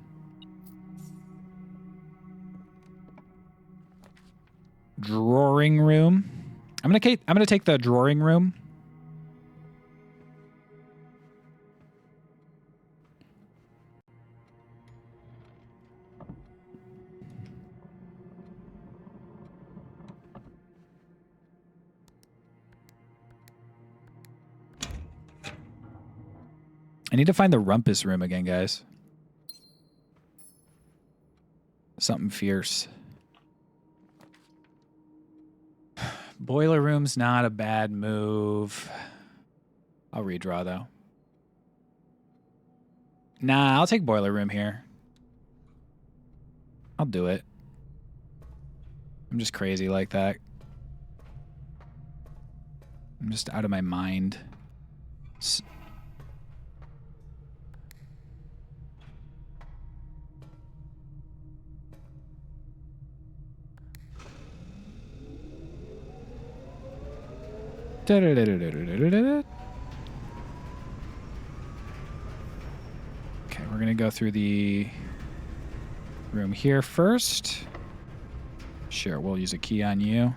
Drawing room. I'm gonna take the drawing room. I need to find the rumpus room again, guys. Something fierce. Boiler room's not a bad move. I'll redraw, though. Nah, I'll take boiler room here. I'll do it. I'm just crazy like that. I'm just out of my mind. Da-da-da-da-da-da-da-da. Okay, we're going to go through the room here first. Sure, we'll use a key on you.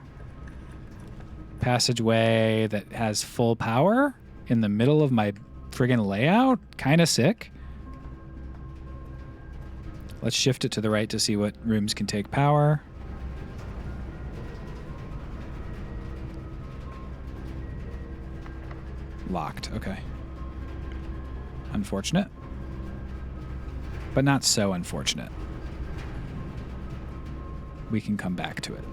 Passageway that has full power in the middle of my friggin' layout. Kind of sick. Let's shift it to the right to see what rooms can take power. Locked. Okay. Unfortunate. But not so unfortunate. We can come back to it.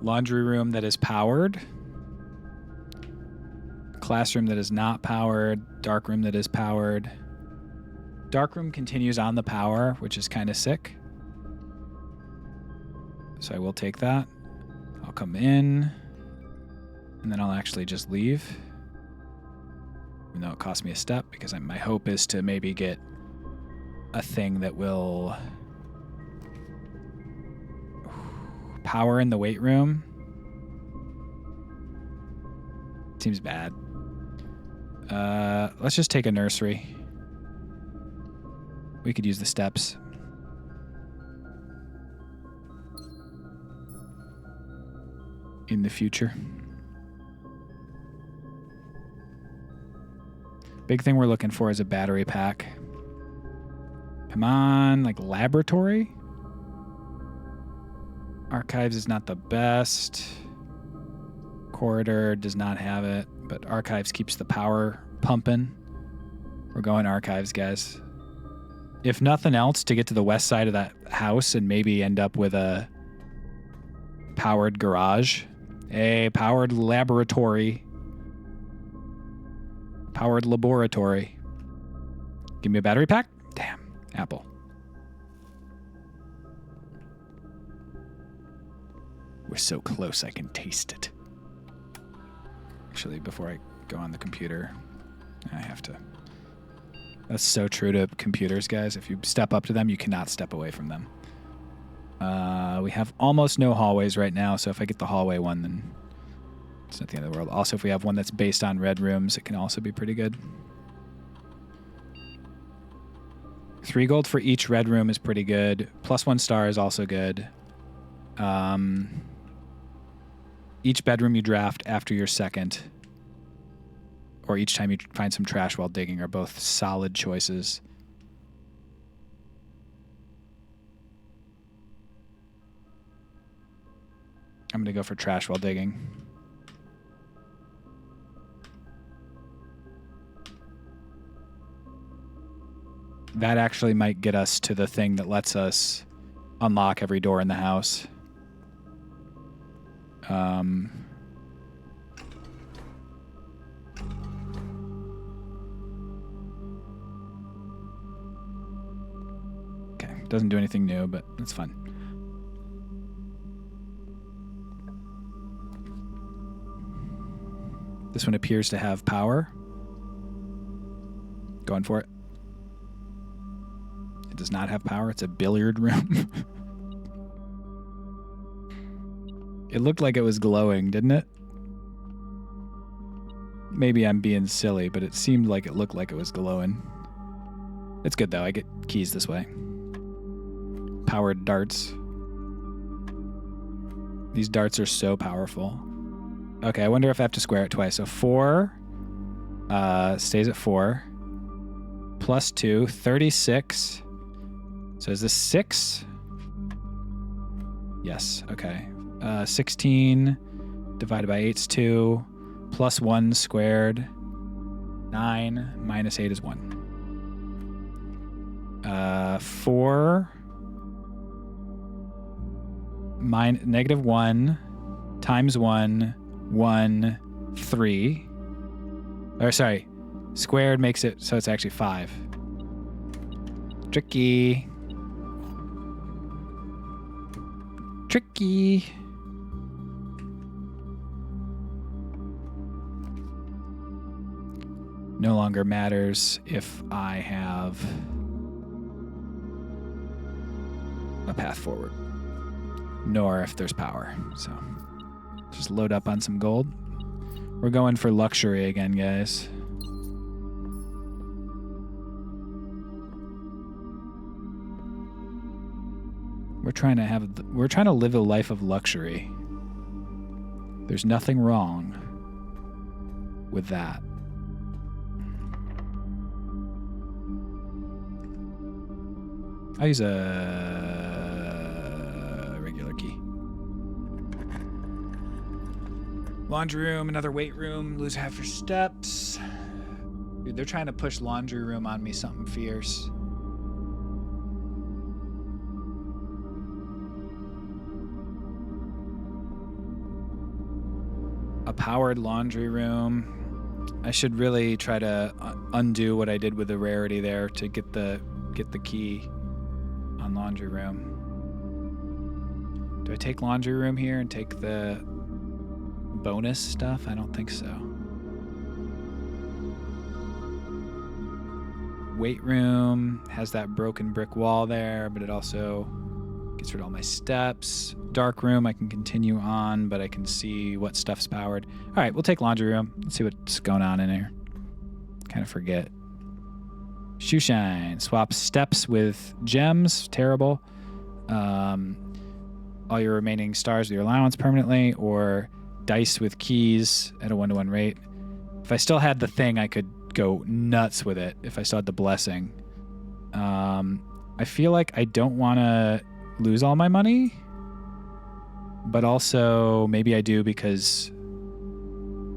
Laundry room that is powered. Classroom that is not powered. Dark room that is powered. Dark room continues on the power, which is kind of sick. So I will take that. I'll come in. And then I'll actually just leave. Even though it cost me a step, because my hope is to maybe get a thing that will power in the weight room. Seems bad. Let's just take a nursery. We could use the steps. In the future. Big thing we're looking for is a battery pack. Come on, like laboratory? Archives is not the best. Corridor does not have it, but archives keeps the power pumping. We're going archives, guys. If nothing else, to get to the west side of that house and maybe end up with a powered garage. A powered laboratory. Powered laboratory. Give me a battery pack? Damn. Apple. We're so close I can taste it. Actually, before I go on the computer, I have to. That's so true to computers, guys. If you step up to them, you cannot step away from them. We have almost no hallways right now, so if I get the hallway one, then it's not the end of the world. Also, if we have one that's based on red rooms, it can also be pretty good. 3 gold for each red room is pretty good. +1 star is also good. Each bedroom you draft after your second, or each time you find some trash while digging, are both solid choices. I'm going to go for trash while digging. That actually might get us to the thing that lets us unlock every door in the house. Okay, doesn't do anything new, but it's fun. This one appears to have power. Going for it. It does not have power. It's a billiard room. It looked like it was glowing, didn't it? Maybe I'm being silly, but it seemed like it looked like it was glowing. It's good, though. I get keys this way. Powered darts. These darts are so powerful. Okay, I wonder if I have to square it twice. So 4 stays at 4. +2, 36. So is this 6? Yes, okay. 16 divided by 8 is 2. +1 squared. 9 minus 8 is 1. 4 -1 times 1, 1, 3. Or sorry, squared makes it so it's actually 5. Tricky. Tricky. No longer matters if I have a path forward, nor if there's power. So just load up on some gold. We're going for luxury again, guys. We're trying to live a life of luxury. There's nothing wrong with that. I'll use a regular key. Laundry room, another weight room, lose half your steps. Dude, they're trying to push laundry room on me something fierce. A powered laundry room. I should really try to undo what I did with the rarity there to get the key on laundry room. Do I take laundry room here and take the bonus stuff? I don't think so. Weight room has that broken brick wall there, but it also gets rid of all my steps. Dark room, I can continue on, but I can see what stuff's powered. All right, we'll take laundry room. Let's see what's going on in here. Kind of forget. Shoe shine. Swap steps with gems. Terrible. All your remaining stars with your allowance permanently, or dice with keys at a 1-to-1 rate. If I still had the thing, I could go nuts with it. If I still had the blessing. I feel like I don't want to lose all my money, but also maybe I do because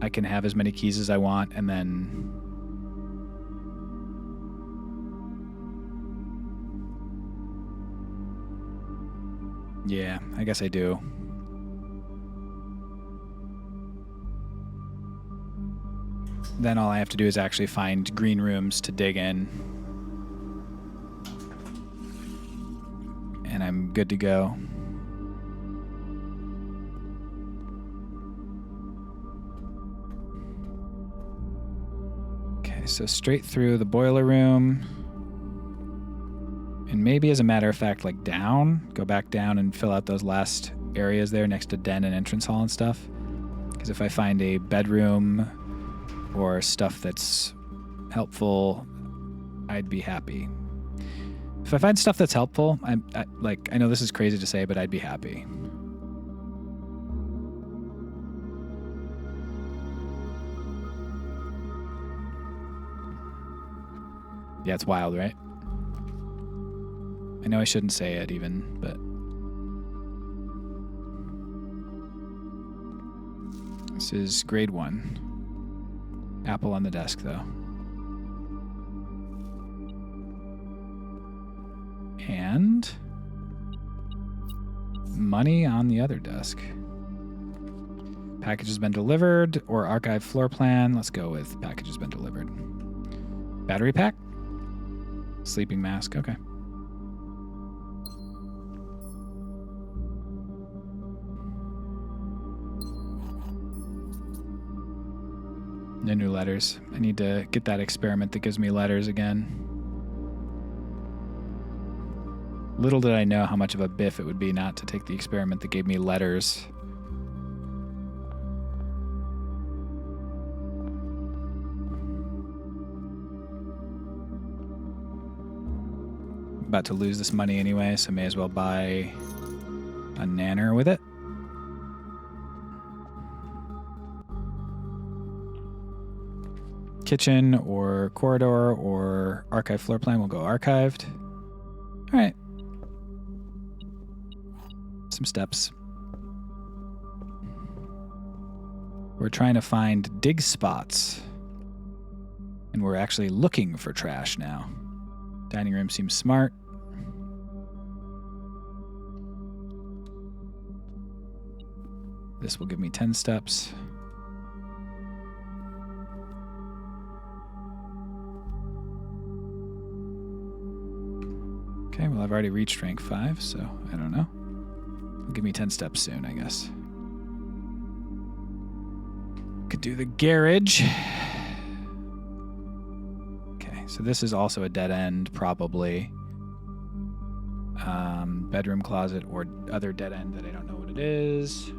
I can have as many keys as I want, and then yeah, I guess I do. Then all I have to do is actually find green rooms to dig in. And I'm good to go. Okay, so straight through the boiler room. And maybe as a matter of fact, like down, go back down and fill out those last areas there next to den and entrance hall and stuff. Because if I find a bedroom or stuff that's helpful, I'd be happy. If I find stuff that's helpful, I know this is crazy to say, but I'd be happy. Yeah, it's wild, right? I know I shouldn't say it even, but this is grade 1. Apple on the desk, though. And money on the other desk. Package has been delivered, or archive floor plan. Let's go with package has been delivered. Battery pack? Sleeping mask, okay. No new letters. I need to get that experiment that gives me letters again. Little did I know how much of a biff it would be not to take the experiment that gave me letters. About to lose this money anyway, so may as well buy a nanner with it. Kitchen or corridor or archive floor plan will go archived. All right. Some steps. We're trying to find dig spots. And we're actually looking for trash now. Dining room seems smart. This will give me 10 steps. Okay, well, I've already reached rank 5, so I don't know. It'll give me 10 steps soon, I guess. Could do the garage. Okay, so this is also a dead end, probably. Bedroom, closet, or other dead end that I don't know what it is.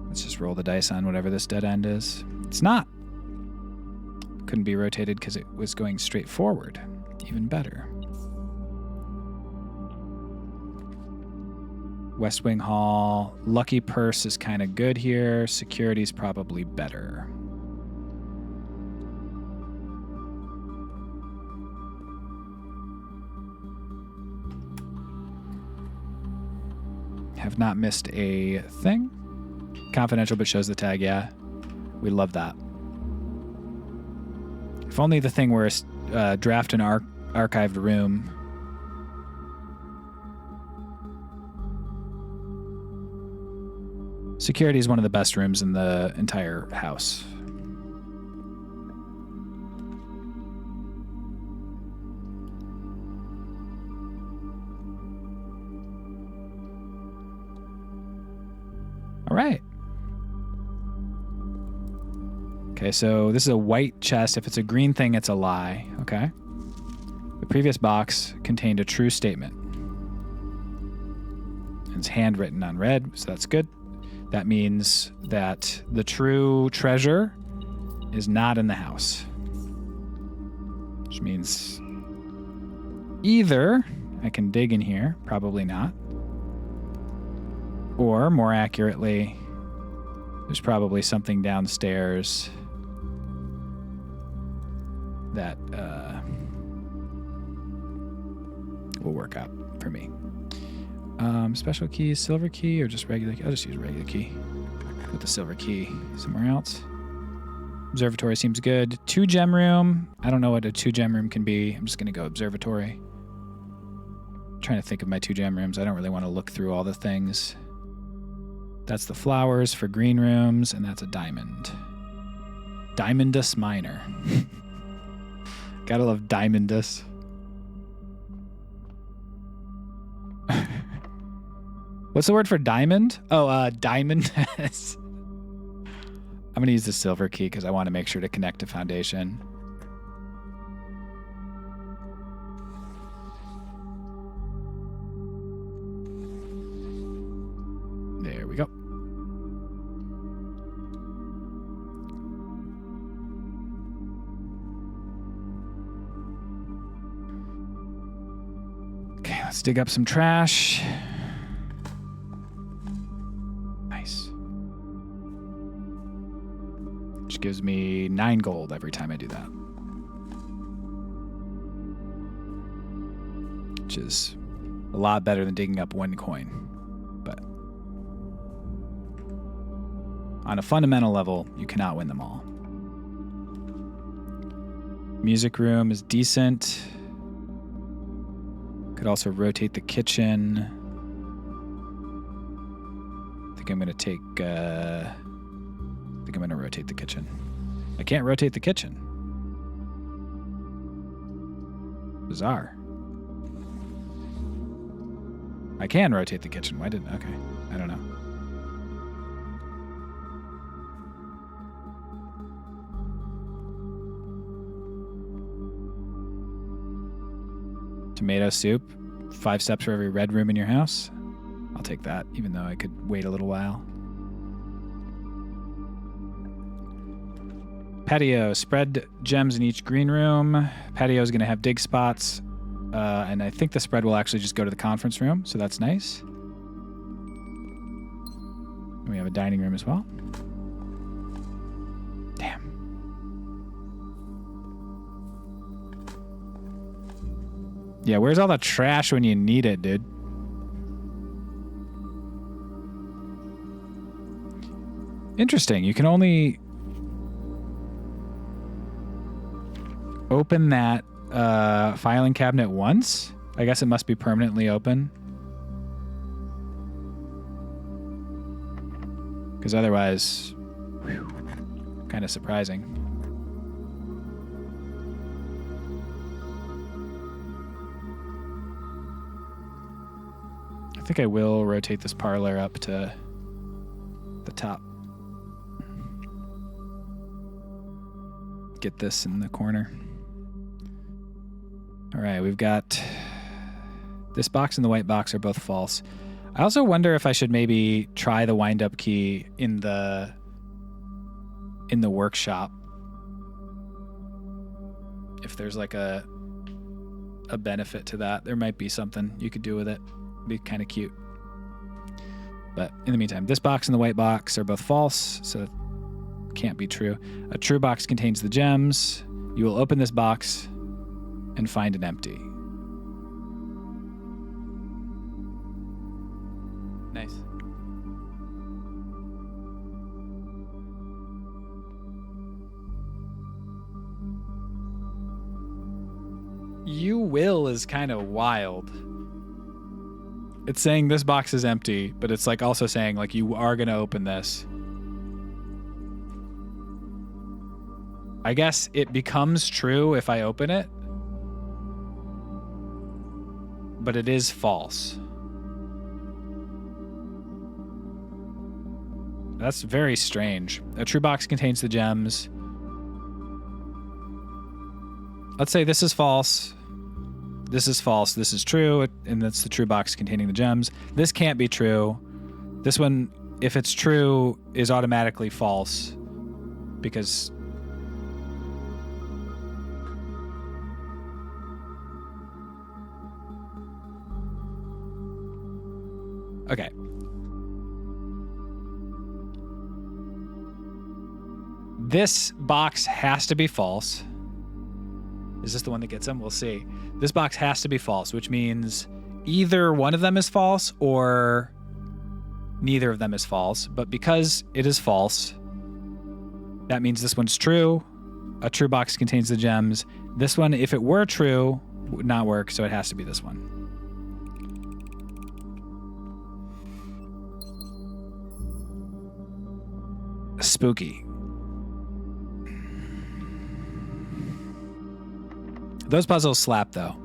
Let's just roll the dice on whatever this dead end is. It's not. Couldn't be rotated because it was going straight forward. Even better. West Wing Hall. Lucky Purse is kind of good here. Security's probably better. Have not missed a thing. Confidential, but shows the tag. Yeah, we love that. If only the thing were a draft and archived room. Security is one of the best rooms in the entire house. All right. Okay, so this is a white chest. If it's a green thing, it's a lie. Okay. The previous box contained a true statement. It's handwritten on red, so that's good. That means that the true treasure is not in the house. Which means either I can dig in here, probably not. Or, more accurately, there's probably something downstairs that will work out for me. Special key, silver key, or just regular key? I'll just use regular key. Put the silver key somewhere else. Observatory seems good. 2-gem room. I don't know what a 2-gem room can be. I'm just going to go observatory. I'm trying to think of my 2-gem rooms. I don't really want to look through all the things. That's the flowers for green rooms, and that's a diamond. Diamondus Minor. Gotta love Diamondus. What's the word for diamond? Oh, Diamondus. I'm going to use the silver key because I want to make sure to connect to foundation. There we go. Okay, let's dig up some trash. Nice. Which gives me 9 gold every time I do that. Which is a lot better than digging up 1 coin. But on a fundamental level, you cannot win them all. Music room is decent. Could also rotate the kitchen. I think I'm going to take... I think I'm going to rotate the kitchen. I can't rotate the kitchen. Bizarre. I can rotate the kitchen. Why didn't... Okay. I don't know. Tomato soup. 5 steps for every red room in your house. I'll take that, even though I could wait a little while. Patio. Spread gems in each green room. Patio is going to have dig spots. And I think the spread will actually just go to the conference room, so that's nice. And we have a dining room as well. Damn. Yeah, where's all the trash when you need it, dude? Interesting. You can only open that filing cabinet once. I guess it must be permanently open. Because otherwise, kind of surprising. I think I will rotate this parlor up to the top. Get this in the corner. All right, we've got this box and the white box are both false. I also wonder if I should maybe try the wind-up key in the workshop. If there's like a benefit to that, there might be something you could do with it. Be kind of cute. But in the meantime, this box and the white box are both false, so that can't be true. A true box contains the gems. You will open this box and find an empty. Nice. You will is kind of wild. It's saying this box is empty, but it's like also saying like you are going to open this. I guess it becomes true if I open it, but it is false. That's very strange. A true box contains the gems. Let's say this is false. This is false. This is true. And that's the true box containing the gems. This can't be true. This one, if it's true, is automatically false because okay. This box has to be false. Is this the one that gets them? We'll see. This box has to be false, which means either one of them is false or neither of them is false. But because it is false, that means this one's true. A true box contains the gems. This one, if it were true, would not work, so it has to be this one. Spooky. Those puzzles slap, though.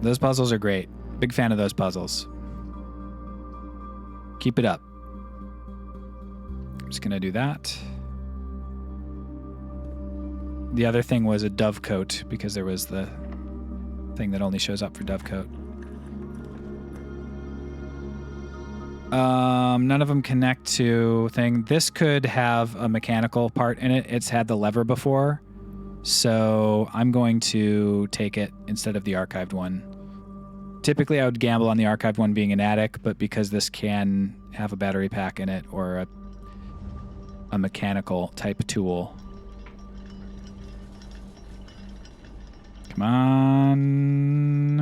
Those puzzles are great. Big fan of those puzzles. Keep it up. I'm just going to do that. The other thing was a dovecote, because there was the thing that only shows up for dovecote. None of them connect to thing. This could have a mechanical part in it. It's had the lever before. So I'm going to take it instead of the archived one. Typically, I would gamble on the archived one being an attic, but because this can have a battery pack in it or a mechanical type tool. Come on.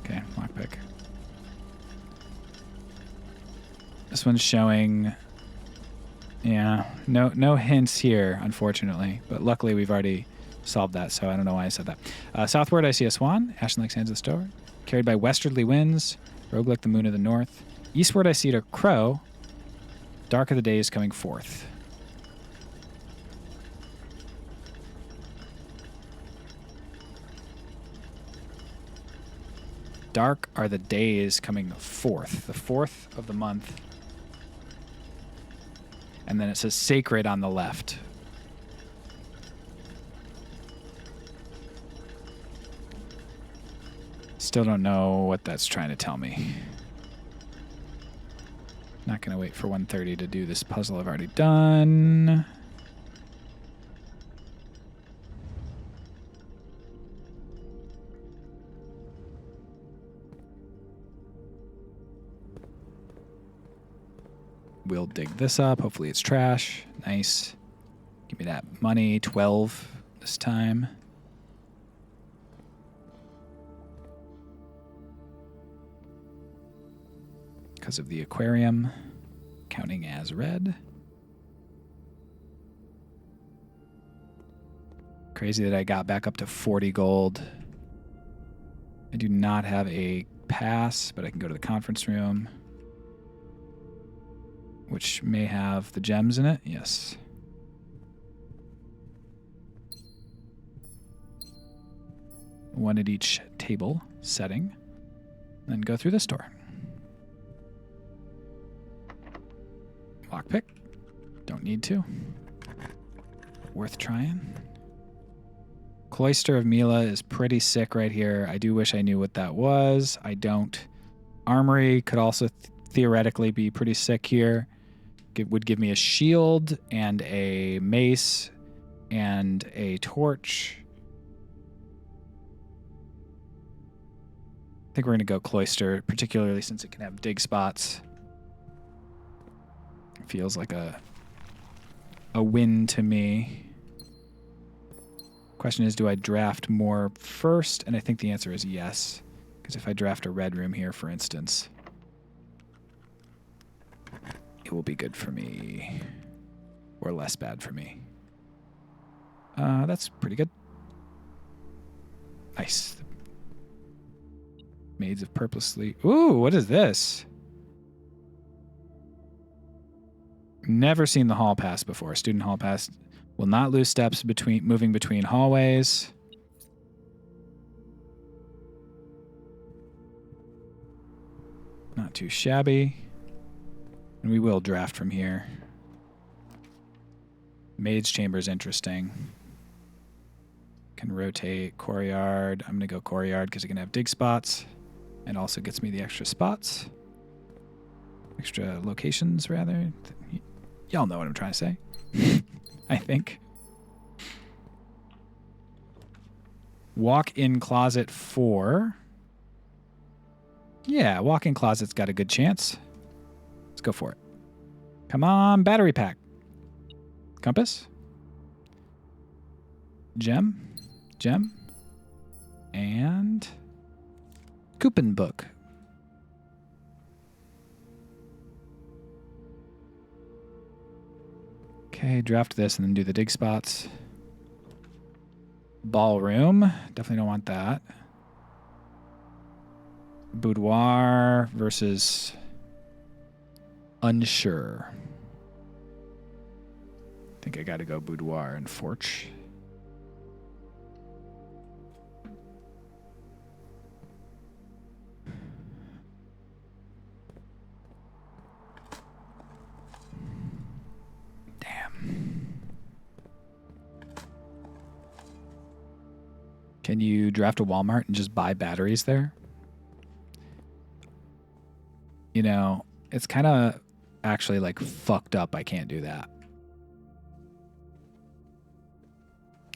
Okay, lockpick. This one's showing... Yeah, no hints here, unfortunately. But luckily, we've already solved that, so I don't know why I said that. Southward, I see a swan. Ashen Lake Sands of the Store. Carried by westerly winds. Rogue like the moon of the north. Eastward, I see a crow. Dark of the day is coming forth. Dark are the days coming forth. The 4th of the month. And then it says sacred on the left. Still don't know what that's trying to tell me. Not going to wait for 1:30 to do this puzzle I've already done. We'll dig this up. Hopefully it's trash. Nice. Give me that money. 12 this time. Because of the aquarium. Counting as red. Crazy that I got back up to 40 gold. I do not have a pass, but I can go to the conference room. Which may have the gems in it. Yes. One at each table setting. Then go through this door. Lockpick. Don't need to. Worth trying. Cloister of Mila is pretty sick right here. I do wish I knew what that was. I don't. Armory could also theoretically be pretty sick here. It would give me a shield and a mace and a torch. I think we're going to go Cloister, particularly since it can have dig spots. It feels like a win to me. Question is, do I draft more first? And I think the answer is yes. Because if I draft a red room here, for instance, it will be good for me. Or less bad for me. That's pretty good. Nice. Maids of Purposely. Ooh, what is this? Never seen the hall pass before. Student hall pass will not lose steps moving between hallways. Not too shabby. And we will draft from here. Maid's Chamber is interesting. Can rotate Courtyard. I'm going to go Courtyard because it can have dig spots. And also gets me the extra spots. Extra locations, rather. Y'all know what I'm trying to say. I think. Walk-in closet 4. Yeah, walk-in closet's got a good chance. Let's go for it. Come on, battery pack. Compass. Gem. And coupon book. Okay, draft this and then do the dig spots. Ballroom. Definitely don't want that. Boudoir versus unsure. I think I got to go boudoir and Forge. Can you draft a Walmart and just buy batteries there? You know, it's kind of actually like fucked up. I can't do that.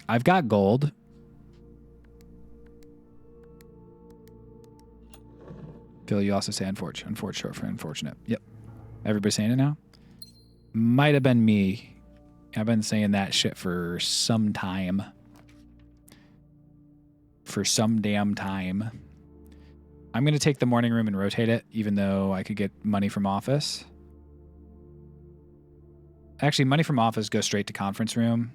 I've got gold. Phil, you also say unfortunate. Unfortunate, short for unfortunate. Yep. Everybody's saying it now? Might have been me. I've been saying that shit for some time. For some damn time. I'm going to take the morning room and rotate it, even though I could get money from office. Actually, money from office goes straight to conference room.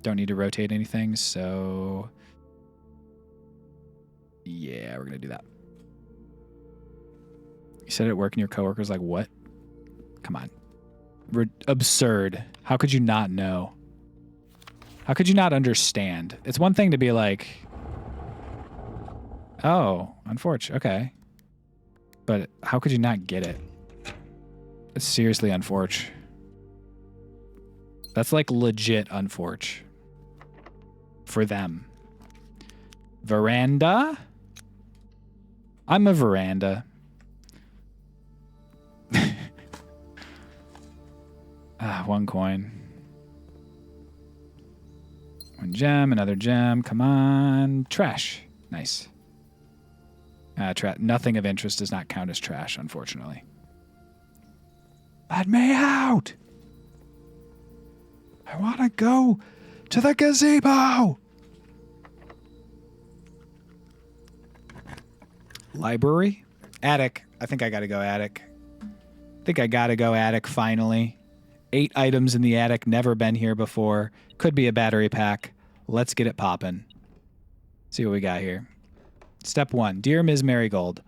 Don't need to rotate anything, so yeah, we're going to do that. You said it at work and your coworker's like, what? Come on. Absurd. How could you not know? How could you not understand? It's one thing to be like, oh, unfortunate. Okay. But how could you not get it? It's seriously unfortunate. That's like legit unfortunate. For them. Veranda? I'm a veranda. One coin. One gem, another gem. Come on. Trash. Nice. Nothing of interest does not count as trash, unfortunately. Let me out! I want to go to the gazebo! Library? Attic. I think I gotta go attic. Finally. 8 items in the attic, never been here before. Could be a battery pack. Let's get it poppin'. See what we got here. Step 1. Dear Ms. Marigold,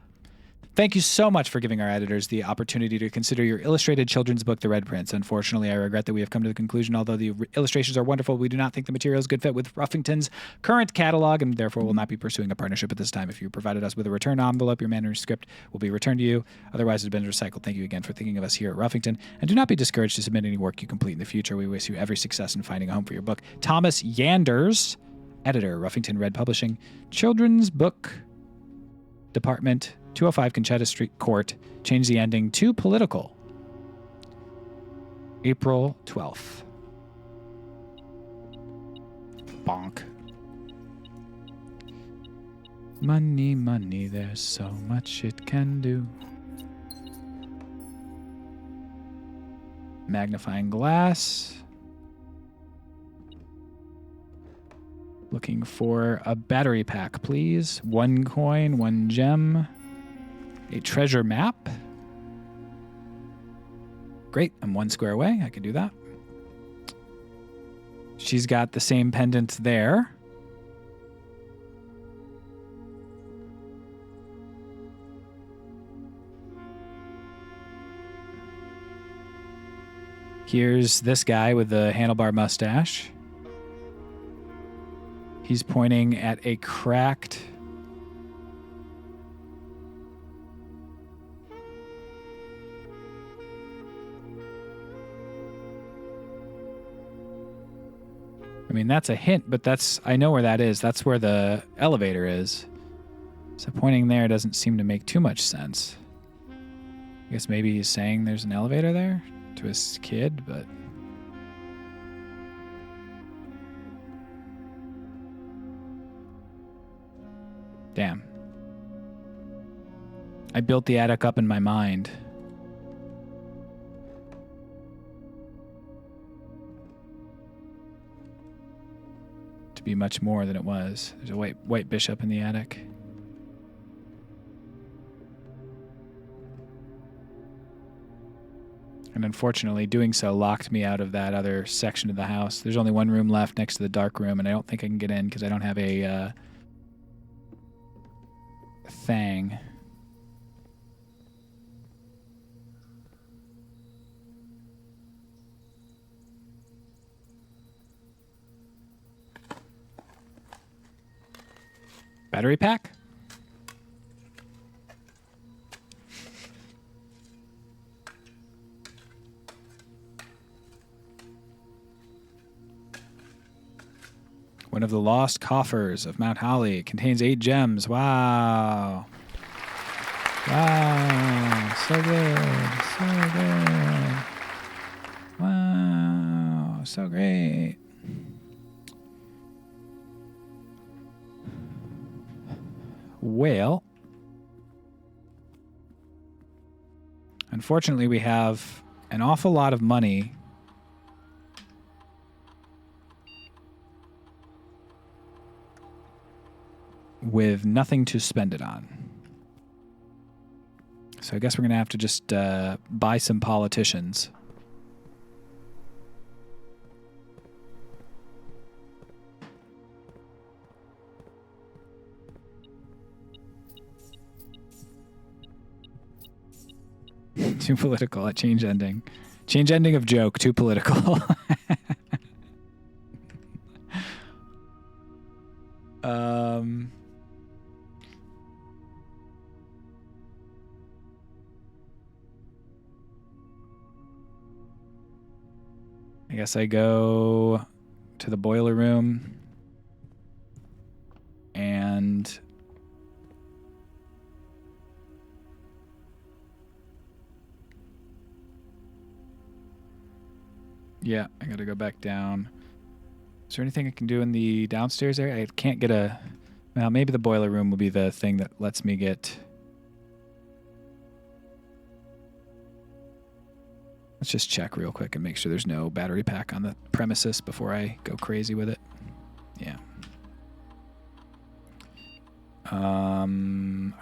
thank you so much for giving our editors the opportunity to consider your illustrated children's book, The Red Prince. Unfortunately, I regret that we have come to the conclusion, although the illustrations are wonderful, we do not think the material is a good fit with Ruffington's current catalog and therefore will not be pursuing a partnership at this time. If you provided us with a return envelope, your manuscript will be returned to you. Otherwise, it has been recycled. Thank you again for thinking of us here at Ruffington. And do not be discouraged to submit any work you complete in the future. We wish you every success in finding a home for your book. Thomas Yanders. Editor, Ruffington Red Publishing. Children's Book Department, 205 Conchetta Street Court. Change the ending to political. April 12th. Bonk. Money, money, there's so much it can do. Magnifying glass. Looking for a battery pack, please. 1 coin, 1 gem. A treasure map. Great, I'm 1 square away. I can do that. She's got the same pendant there. Here's this guy with the handlebar mustache. He's pointing at a cracked... I mean, that's a hint, but I know where that is. That's where the elevator is. So pointing there doesn't seem to make too much sense. I guess maybe he's saying there's an elevator there to his kid, but... Damn. I built the attic up in my mind. To be much more than it was. There's a white bishop in the attic. And unfortunately, doing so locked me out of that other section of the house. There's only 1 room left next to the dark room, and I don't think I can get in because I don't have a thing. Battery pack? One of the lost coffers of Mount Holly contains 8 gems. Wow. Wow. So good. So good. Wow. So great. Well, unfortunately, we have an awful lot of money with nothing to spend it on. So I guess we're going to have to just buy some politicians. Too political at change ending. Change ending of joke, too political. I guess I go to the boiler room and yeah, I gotta go back down. Is there anything I can do in the downstairs area? I can't get a... Well, maybe the boiler room will be the thing that lets me get... Let's just check real quick and make sure there's no battery pack on the premises before I go crazy with it. Yeah. All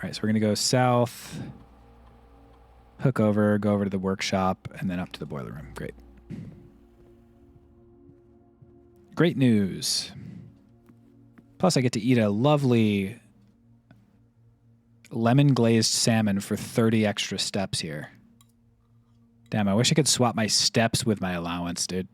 right, so we're going to go south, hook over, go over to the workshop, and then up to the boiler room. Great. Great news. Plus, I get to eat a lovely lemon glazed salmon for 30 extra steps here. Damn, I wish I could swap my steps with my allowance, dude.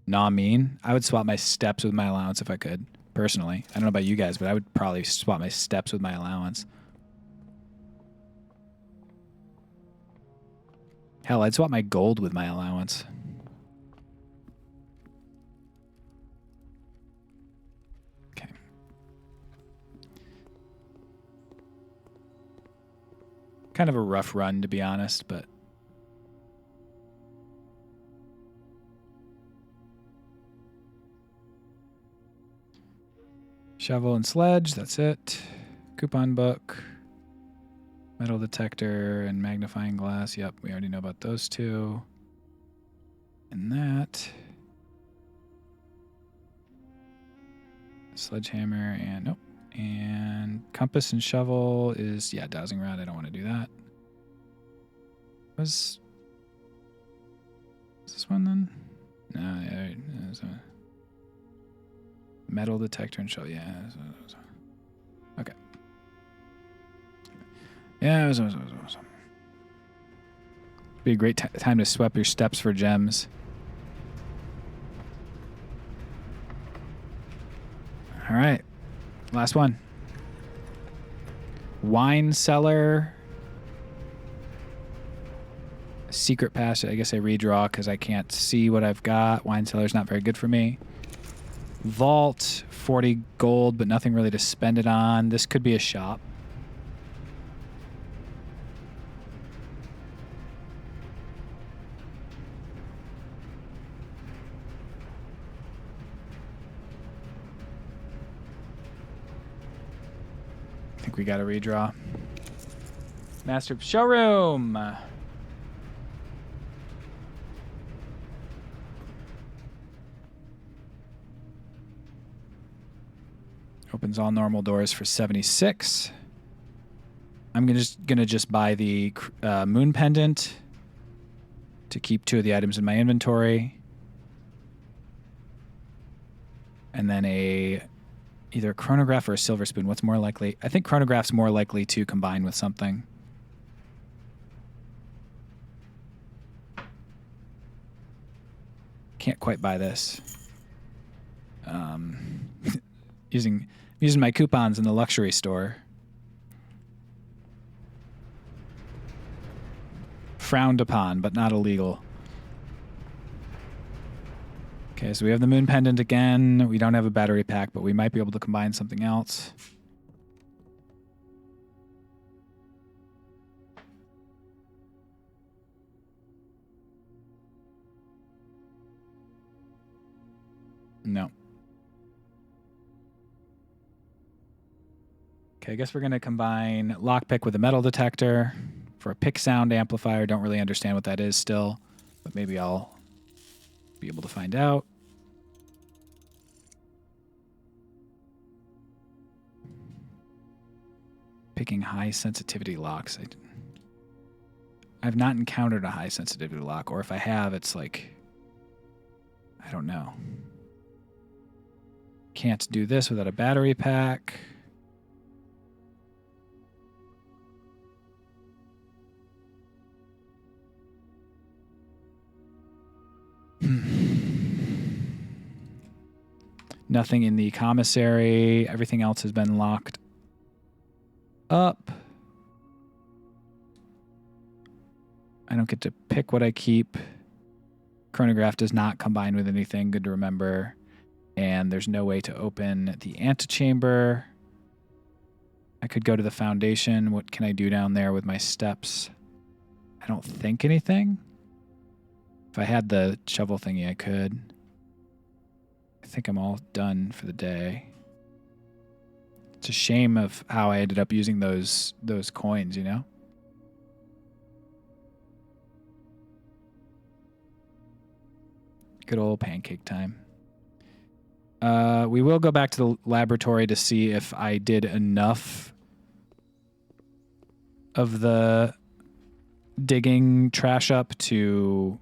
Nah, mean. I would swap my steps with my allowance if I could, personally. I don't know about you guys, but I would probably swap my steps with my allowance. Hell, I'd swap my gold with my allowance. Okay. Kind of a rough run, to be honest, but... Shovel and sledge, that's it. Coupon book. Metal detector and magnifying glass. Yep, we already know about those two. And that. Sledgehammer and nope. And compass and shovel is, yeah, dowsing rod. I don't want to do that. Was this one then? No, yeah, there's a metal detector and shovel. Yeah. Okay. Yeah, it was. Be a great time to swap your steps for gems. All right, last one. Wine cellar. Secret passage. I guess I redraw because I can't see what I've got. Wine cellar's not very good for me. Vault, 40 gold, but nothing really to spend it on. This could be a shop. I think we got to redraw. Master showroom. Opens all normal doors for 76. I'm gonna just buy the moon pendant to keep 2 of the items in my inventory, and then either a chronograph or a silver spoon. What's more likely? I think chronograph's more likely to combine with something. Can't quite buy this. Using my coupons in the luxury store. Frowned upon, but not illegal. Okay, so we have the moon pendant again. We don't have a battery pack, but we might be able to combine something else. No. Okay, I guess we're going to combine lockpick with a metal detector for a pick sound amplifier. Don't really understand what that is still, but maybe I'll be able to find out. Picking high sensitivity locks. I've not encountered a high sensitivity lock, or if I have, it's like, I don't know. Can't do this without a battery pack. Nothing in the commissary. Everything else has been locked up. I don't get to pick what I keep. Chronograph does not combine with anything. Good to remember. And there's no way to open the antechamber. I could go to the foundation. What can I do down there with my steps? I don't think anything. If I had the shovel thingy, I could. I think I'm all done for the day. It's a shame of how I ended up using those coins, you know? Good old pancake time. We will go back to the laboratory to see if I did enough of the digging trash up to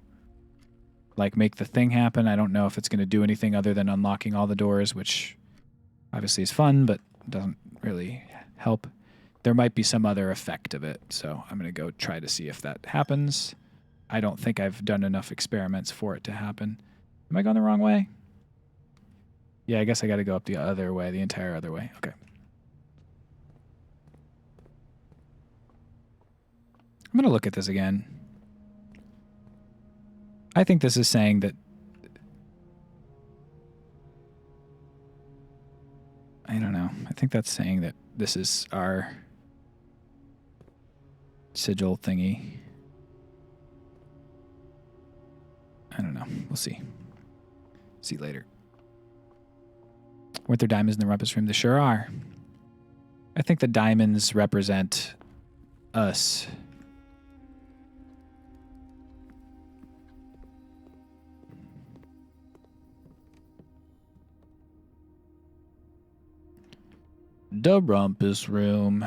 like make the thing happen. I don't know if it's going to do anything other than unlocking all the doors, which obviously is fun, but doesn't really help. There might be some other effect of it, so I'm going to go try to see if that happens. I don't think I've done enough experiments for it to happen. Am I going the wrong way? Yeah, I guess I got to go up the other way, the entire other way. Okay. I'm going to look at this again. I think this is saying that. I don't know. I think that's saying that this is our sigil thingy. I don't know. We'll see. See later. Weren't there diamonds in the rumpus room? There sure are. I think the diamonds represent us. The rumpus room.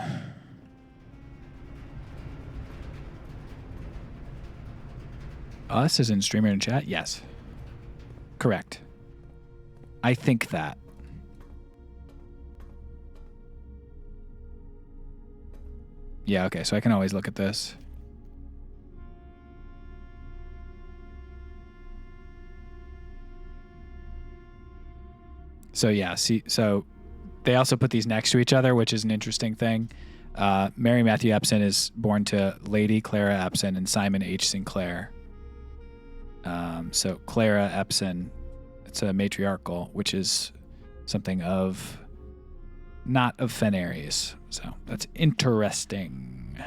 Us is in streamer and chat? Yes. Correct. I think that. Yeah, okay, so I can always look at this. So yeah, see, so they also put these next to each other, which is an interesting thing. Mary Matthew Epson is born to Lady Clara Epson and Simon H. Sinclair. So Clara Epson, it's a matriarchal, which is something of not of Fenaries. So that's interesting.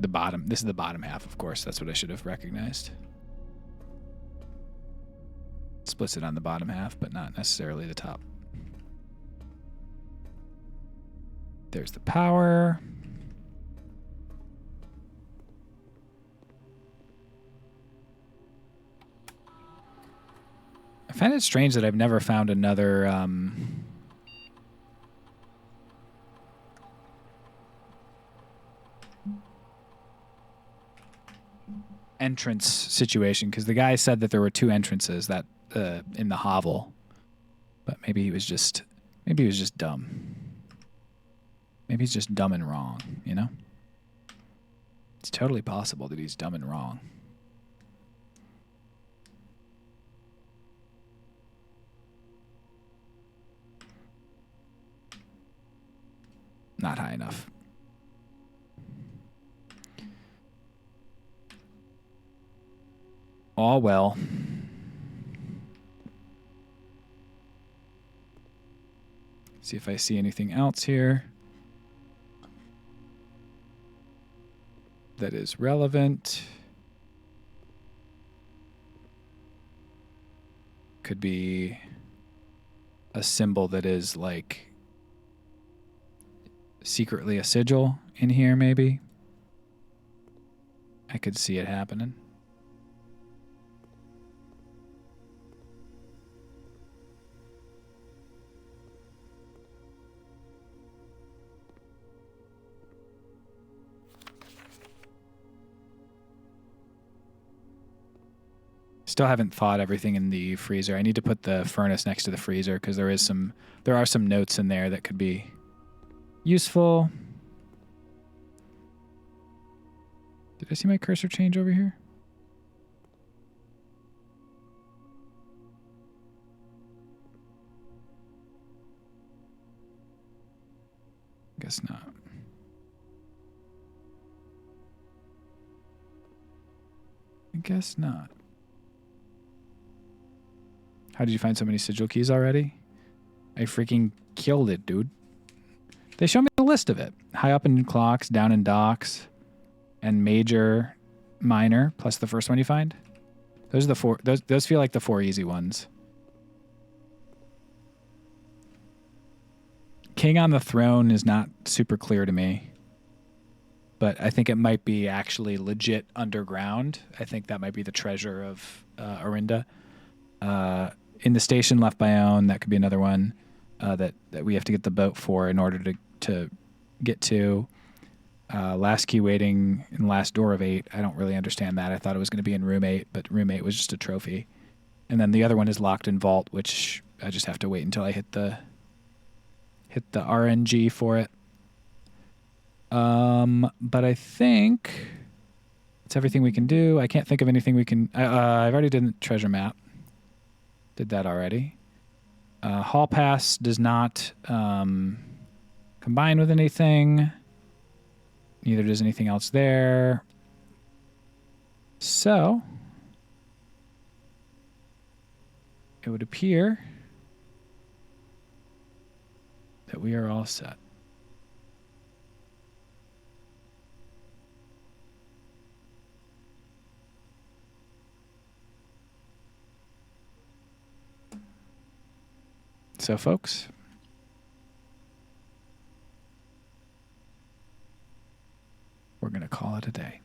The bottom. This is the bottom half, of course. That's what I should have recognized. Splits it on the bottom half, but not necessarily the top. There's the power. I find it strange that I've never found another entrance situation, because the guy said that there were two entrances that in the hovel, but maybe he was just dumb. Maybe he's just dumb and wrong, you know? It's totally possible that he's dumb and wrong. Not high enough. All well. See if I see anything else here that is relevant. Could be a symbol that is like secretly a sigil in here, maybe. I could see it happening. Still haven't thawed everything in the freezer. I need to put the furnace next to the freezer because there are some notes in there that could be useful. Did I see my cursor change over here? Guess not. I guess not. How did you find so many sigil keys already? I freaking killed it, dude. They show me a list of it. High up in clocks, down in docks, and major, minor, plus the first one you find. Those are the four. Those feel like the four easy ones. King on the throne is not super clear to me, but I think it might be actually legit underground. I think that might be the treasure of Orinda. In the station left by Own, that could be another one that we have to get the boat for in order to get to. Last key waiting in last door of 8. I don't really understand that. I thought it was going to be in room 8, but room 8 was just a trophy. And then the other one is locked in vault, which I just have to wait until I hit the RNG for it. But I think it's everything we can do. I can't think of anything we can. I've already done the treasure map. Did that already. Hall Pass does not combine with anything. Neither does anything else there. So it would appear that we are all set. So, folks, we're going to call it a day.